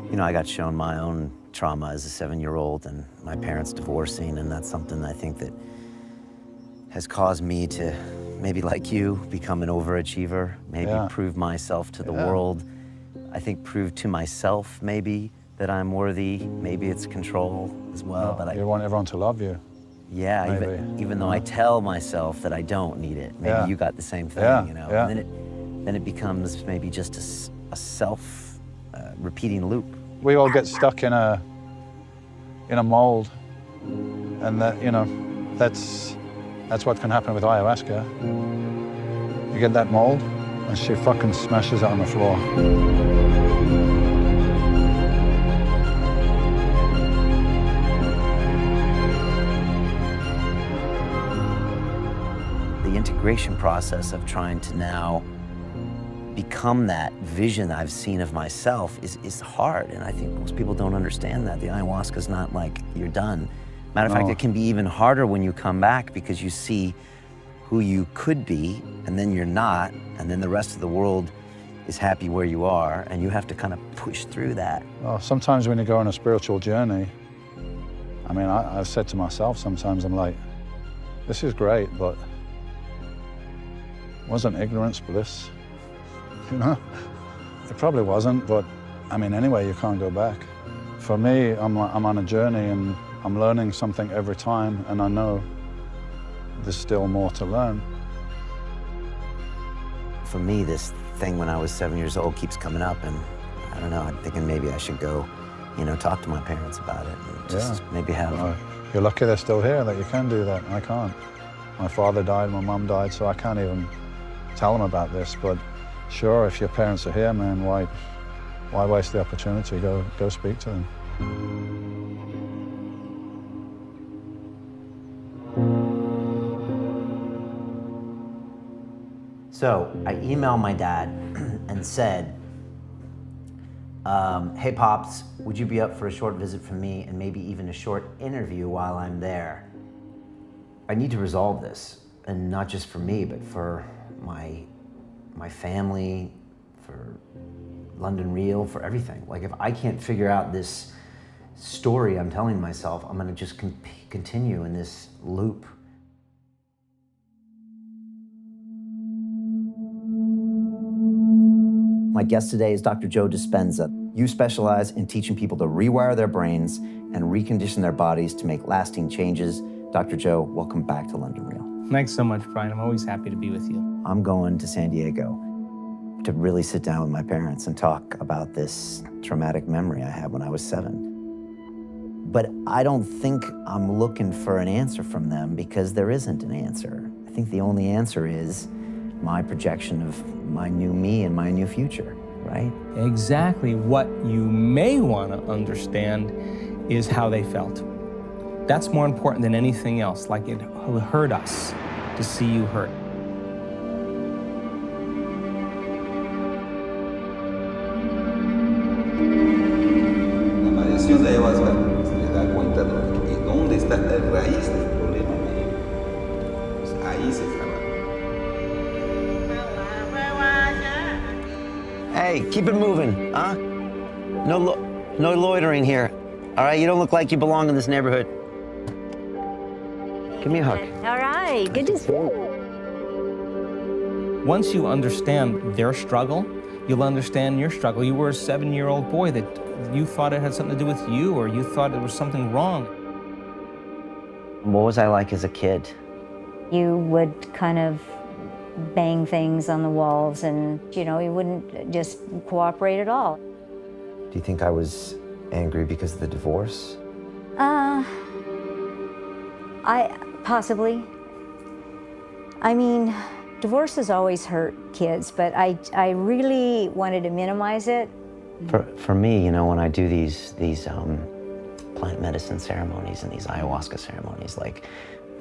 You know, I got shown my own trauma as a 7-year-old and my parents divorcing, and that's something I think that has caused me to, maybe like you, become an overachiever, maybe prove myself to the world. I think prove to myself, maybe, that I'm worthy. Maybe it's control as well. But you want everyone to love you. Yeah, even though I tell myself that I don't need it. Maybe you got the same thing, you know. And then it becomes maybe just a self-repeating loop. We all get stuck in a mold, and that, you know, that's what can happen with ayahuasca. You get that mold, and she fucking smashes it on the floor. The integration process of trying to now become that vision I've seen of myself is hard, and I think most people don't understand that. The ayahuasca is not like you're done. Matter of fact, it can be even harder when you come back because you see who you could be, and then you're not, and then the rest of the world is happy where you are, and you have to kind of push through that. Well, sometimes when you go on a spiritual journey, I mean, I've said to myself sometimes, I'm like, this is great, but wasn't ignorance bliss? You know? It probably wasn't, but I mean, anyway, you can't go back. For me, I'm on a journey and I'm learning something every time, and I know there's still more to learn. For me, this thing when I was 7 years old keeps coming up, and I don't know, I'm thinking maybe I should go, you know, talk to my parents about it and just maybe have... You're lucky they're still here, that you can do that. I can't. My father died, my mum died, so I can't even tell them about this, but sure, if your parents are here, man, why waste the opportunity? Go speak to them. So I emailed my dad and said, hey Pops, would you be up for a short visit from me and maybe even a short interview while I'm there? I need to resolve this, and not just for me, but for my family, for London Real, for everything. Like, if I can't figure out this story I'm telling myself, I'm gonna just continue in this loop. My guest today is Dr. Joe Dispenza. You specialize in teaching people to rewire their brains and recondition their bodies to make lasting changes. Dr. Joe, welcome back to London Real. Thanks so much, Brian. I'm always happy to be with you. I'm going to San Diego to really sit down with my parents and talk about this traumatic memory I had when I was 7. But I don't think I'm looking for an answer from them, because there isn't an answer. I think the only answer is my projection of my new me and my new future, right? Exactly. What you may want to understand is how they felt. That's more important than anything else. Like, it hurt us to see you hurt. La variación de ayahuasca se da cuenta de dónde está la raíz del problema. Pues ahí se trabaja. Hey, keep it moving, huh? No loitering here. All right, you don't look like you belong in this neighborhood. Give me a hug. All right, good to see you. Once you understand their struggle, you'll understand your struggle. You were a 7-year-old boy that you thought it had something to do with you, or you thought it was something wrong. What was I like as a kid? You would kind of bang things on the walls, and, you know, you wouldn't just cooperate at all. Do you think I was angry because of the divorce? Possibly. I mean, divorces always hurt kids, but I really wanted to minimize it. For me, you know, when I do these plant medicine ceremonies and these ayahuasca ceremonies, like,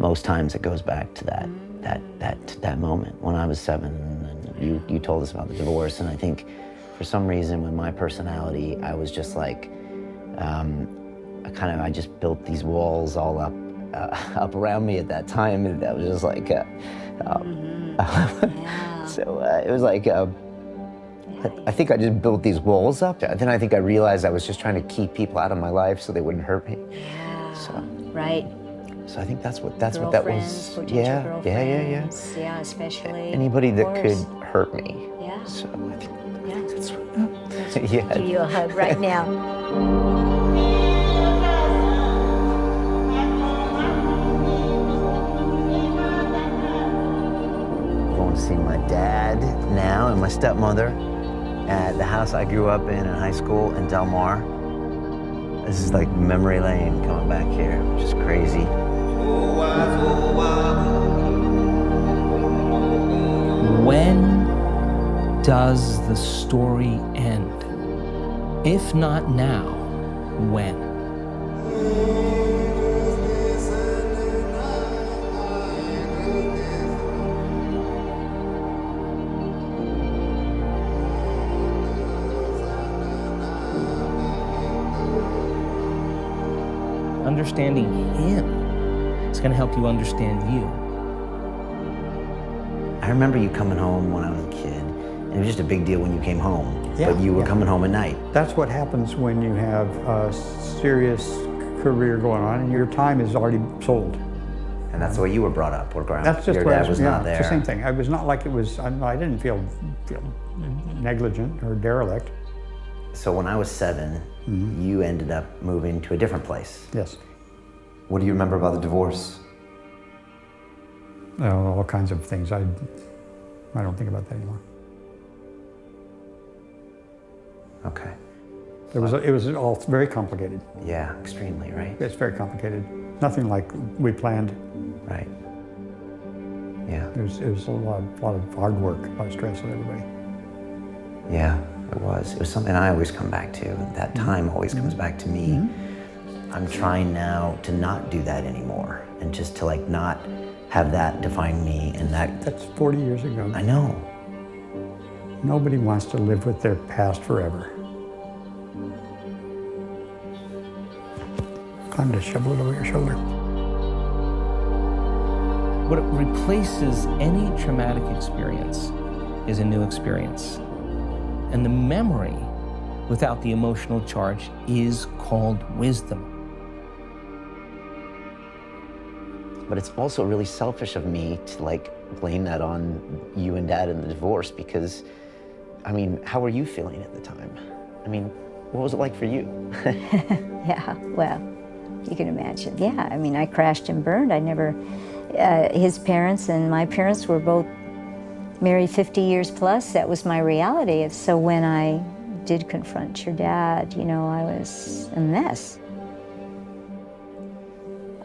most times it goes back to that moment when I was 7, and you told us about the divorce, and I think for some reason with my personality, I was just like, I just built these walls all up around me at that time, and that was just like, so it was like, I think I just built these walls up. Then I think I realized I was just trying to keep people out of my life so they wouldn't hurt me. Yeah. So, right. So I think that's what that was. Yeah. Yeah, especially anybody that could hurt me. Yeah. So I think that's what. Yeah. Give you a hug right now. See my dad now and my stepmother at the house I grew up in high school in Del Mar. This is like memory lane coming back here, which is crazy. When does the story end? If not now, when? Understanding him is going to help you understand you. I remember you coming home when I was a kid, and it was just a big deal when you came home, but you were coming home at night. That's what happens when you have a serious career going on and your time is already sold. And that's the way you were brought up, or That's just your what dad was not there. It's the same thing. It was not like it was, I didn't feel negligent or derelict. So when I was 7, you ended up moving to a different place. Yes. What do you remember about the divorce? All kinds of things. I don't think about that anymore. Okay. It was all very complicated. Yeah, extremely, right? It's very complicated. Nothing like we planned. Right. Yeah. It was a lot of hard work, a lot of stress on everybody. Yeah, it was. It was something I always come back to. That time always comes back to me. I'm trying now to not do that anymore, and just to like not have that define me. And that's 40 years ago. I know. Nobody wants to live with their past forever. Time to shovel it over your shoulder. What replaces any traumatic experience is a new experience. And the memory without the emotional charge is called wisdom. But it's also really selfish of me to like blame that on you and Dad in the divorce, because, I mean, how were you feeling at the time? I mean, what was it like for you? Yeah, well, you can imagine. Yeah, I mean, I crashed and burned. I never, his parents and my parents were both married 50 years plus. That was my reality. So when I did confront your dad, you know, I was a mess.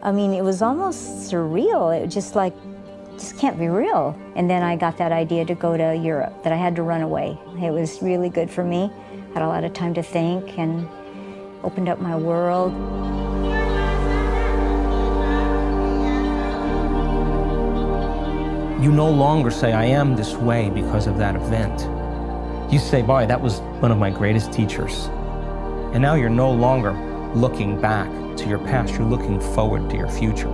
I mean, it was almost surreal. It was just like, this can't be real. And then I got that idea to go to Europe, that I had to run away. It was really good for me. Had a lot of time to think and opened up my world. You no longer say, I am this way because of that event. You say, boy, that was one of my greatest teachers. And now you're no longer looking back to your past, you're looking forward to your future.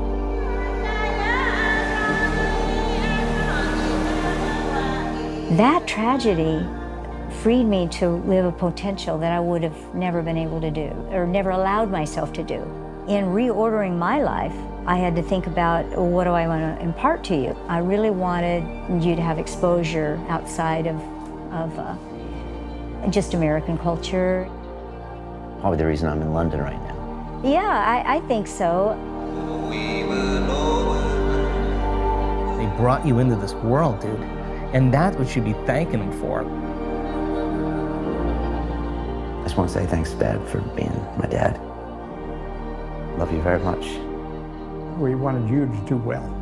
That tragedy freed me to live a potential that I would have never been able to do, or never allowed myself to do. In reordering my life, I had to think about, what do I want to impart to you? I really wanted you to have exposure outside of just American culture. Probably the reason I'm in London right now. Yeah, I think so. They brought you into this world, dude, and that's what you'd be thanking them for. I just want to say thanks, Dad, for being my dad. Love you very much. We wanted you to do well.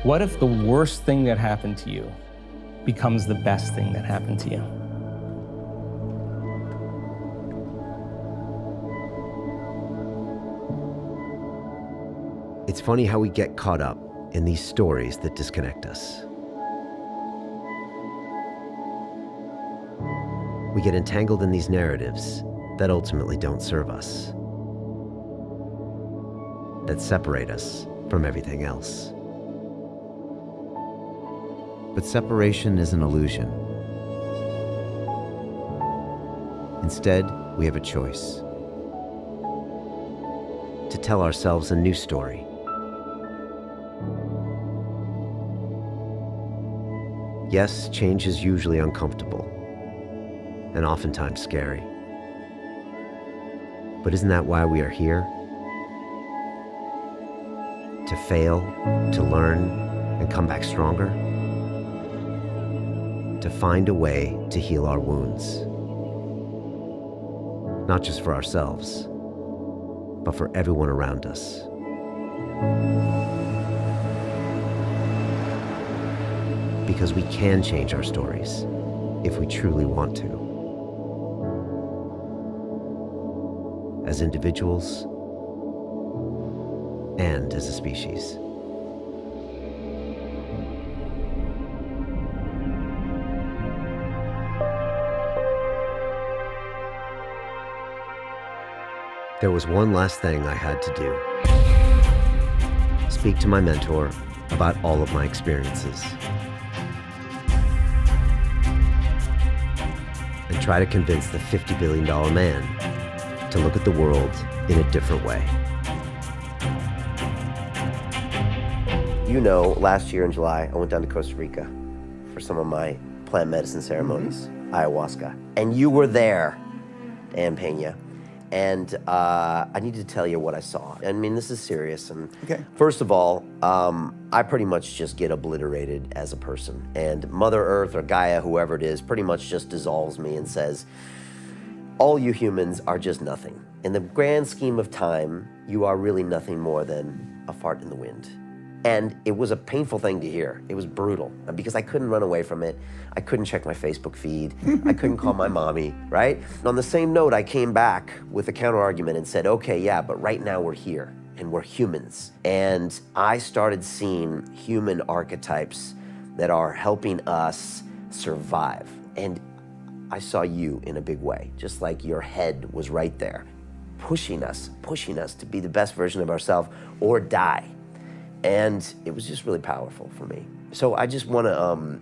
What if the worst thing that happened to you becomes the best thing that happened to you? It's funny how we get caught up in these stories that disconnect us. We get entangled in these narratives that ultimately don't serve us, that separate us from everything else. But separation is an illusion. Instead, we have a choice to tell ourselves a new story. Yes, change is usually uncomfortable and oftentimes scary. But isn't that why we are here? To fail, to learn, and come back stronger? To find a way to heal our wounds. not just for ourselves, but for everyone around us. Because we can change our stories if we truly want to. As individuals and as a species. There was one last thing I had to do. Speak to my mentor about all of my experiences. And try to convince the $50 billion man to look at the world in a different way. You know, last year in July, I went down to Costa Rica for some of my plant medicine ceremonies, ayahuasca. And you were there, Dan Pena. And I need to tell you what I saw. I mean, this is serious. And first of all, I pretty much just get obliterated as a person. And Mother Earth or Gaia, whoever it is, pretty much just dissolves me and says, all you humans are just nothing. In the grand scheme of time, you are really nothing more than a fart in the wind. And it was a painful thing to hear. It was brutal because I couldn't run away from it. I couldn't check my Facebook feed. I couldn't call my mommy, right? And on the same note, I came back with a counter argument and said, okay, yeah, but right now we're here and we're humans. And I started seeing human archetypes that are helping us survive. And I saw you in a big way, just like your head was right there, pushing us to be the best version of ourselves or die. And it was just really powerful for me. So I just want to,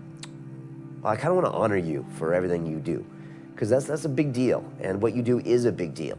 I kind of want to honor you for everything you do, because that's a big deal, and what you do is a big deal.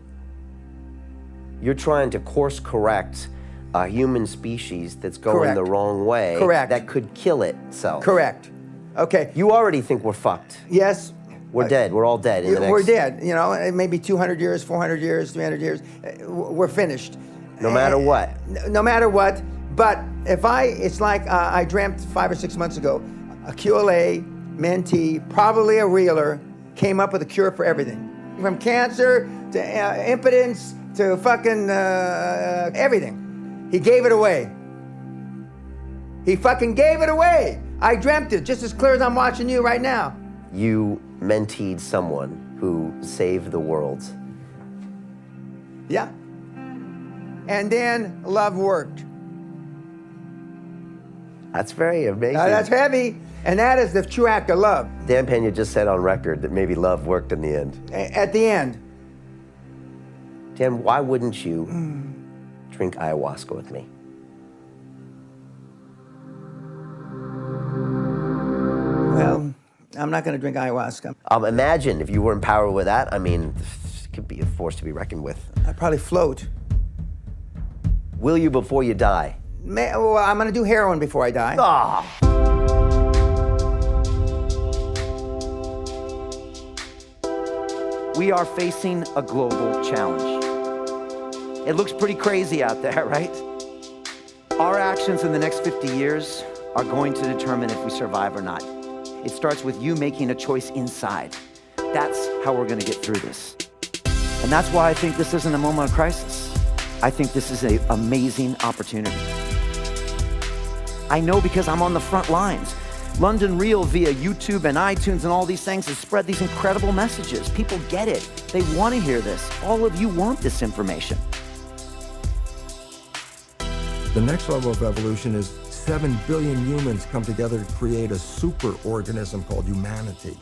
You're trying to course correct a human species that's going the wrong way. Correct. That could kill itself. Correct. Okay. You already think we're fucked. Yes. We're dead. We're all dead. In the next... We're dead. You know, maybe 200 years, 400 years, 300 years. We're finished. No matter what. No matter what. But if it's like I dreamt 5 or 6 months ago, a QLA mentee, probably a reeler, came up with a cure for everything. From cancer to impotence to fucking everything. He gave it away. He fucking gave it away. I dreamt it just as clear as I'm watching you right now. You menteed someone who saved the world. Yeah. And then love worked. That's very amazing. That's heavy, and that is the true act of love. Dan Pena just said on record that maybe love worked in the end. At the end. Dan, why wouldn't you drink ayahuasca with me? Well, I'm not going to drink ayahuasca. Imagine if you were empowered with that. I mean, it could be a force to be reckoned with. I'd probably float. Will you before you die? Well, I'm going to do heroin before I die. Ah. We are facing a global challenge. It looks pretty crazy out there, right? Our actions in the next 50 years are going to determine if we survive or not. It starts with you making a choice inside. That's how we're going to get through this. And that's why I think this isn't a moment of crisis. I think this is an amazing opportunity. I know because I'm on the front lines. London Real via YouTube and iTunes and all these things has spread these incredible messages. People get it. They want to hear this. All of you want this information. The next level of evolution is 7 billion humans come together to create a super organism called humanity.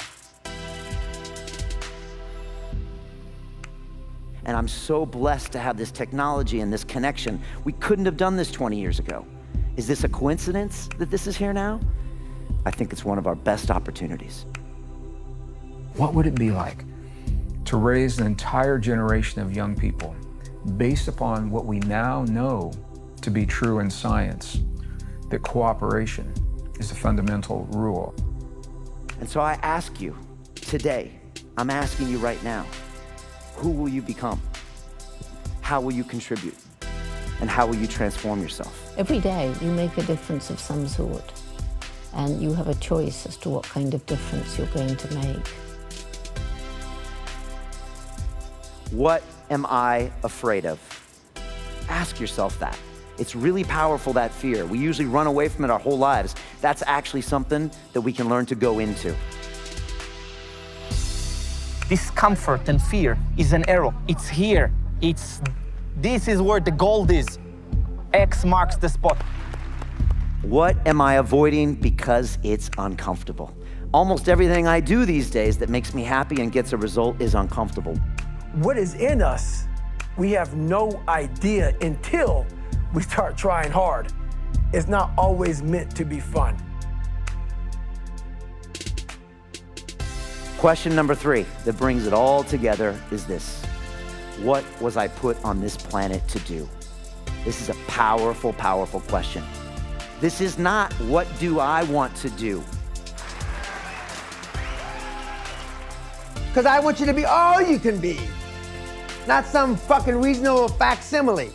And I'm so blessed to have this technology and this connection. We couldn't have done this 20 years ago. Is this a coincidence that this is here now? I think it's one of our best opportunities. What would it be like to raise an entire generation of young people based upon what we now know to be true in science, that cooperation is a fundamental rule? And so I ask you today, I'm asking you right now, who will you become? How will you contribute? And how will you transform yourself? Every day you make a difference of some sort, and you have a choice as to what kind of difference you're going to make. What am I afraid of? Ask yourself that. It's really powerful, that fear. We usually run away from it our whole lives. That's actually something that we can learn to go into. Discomfort and fear is an arrow. It's here. This is where the gold is. X marks the spot. What am I avoiding because it's uncomfortable? Almost everything I do these days that makes me happy and gets a result is uncomfortable. What is in us, we have no idea until we start trying hard. It's not always meant to be fun. Question number 3 that brings it all together is this. What was I put on this planet to do? This is a powerful, powerful question. This is not what do I want to do? Because I want you to be all you can be, not some fucking reasonable facsimile.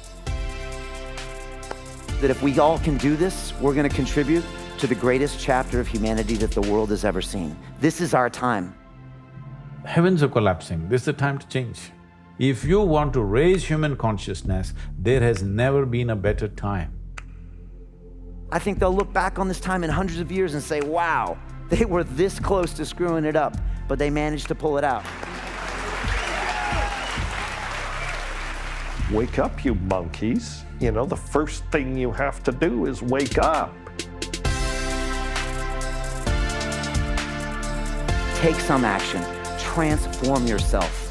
That if we all can do this, we're going to contribute to the greatest chapter of humanity that the world has ever seen. This is our time. Heavens are collapsing, this is the time to change. If you want to raise human consciousness, there has never been a better time. I think they'll look back on this time in hundreds of years and say, wow, they were this close to screwing it up, but they managed to pull it out. Wake up, you monkeys. You know, the first thing you have to do is wake up. Take some action. Transform yourself.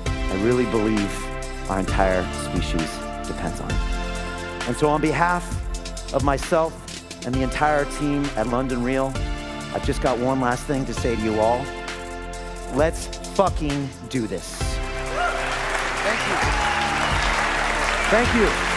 I really believe our entire species depends on it. And so on behalf of myself and the entire team at London Real, I've just got one last thing to say to you all. Let's fucking do this. Thank you. Thank you.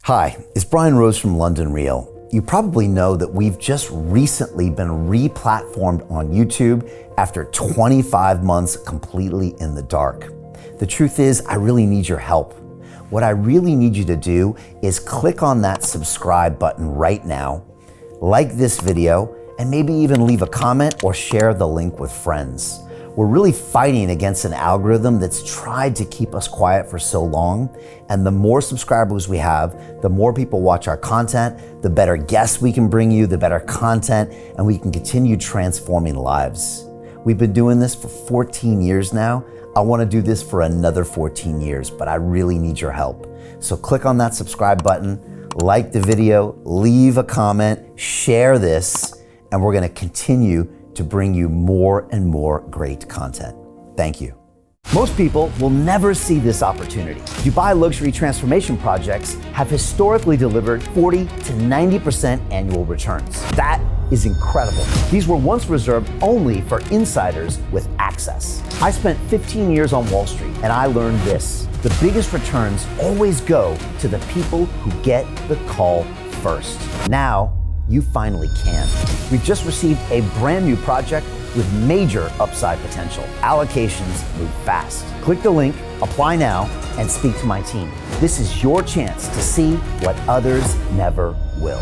Hi, it's Brian Rose from London Real. You probably know that we've just recently been re-platformed on YouTube after 25 months completely in the dark. The truth is, I really need your help. What I really need you to do is click on that subscribe button right now, like this video, and maybe even leave a comment or share the link with friends. We're really fighting against an algorithm that's tried to keep us quiet for so long, and the more subscribers we have, the more people watch our content, the better guests we can bring you, the better content, and we can continue transforming lives. We've been doing this for 14 years now. I want to do this for another 14 years, but I really need your help. So click on that subscribe button, like the video, leave a comment, share this, and we're going to continue to bring you more and more great content. Thank you. Most people will never see this opportunity. Dubai luxury transformation projects have historically delivered 40 to 90% annual returns. That is incredible. These were once reserved only for insiders with access. I spent 15 years on Wall Street and I learned this. The biggest returns always go to the people who get the call first. Now, you finally can. We've just received a brand new project with major upside potential. Allocations move fast. Click the link, apply now, and speak to my team. This is your chance to see what others never will.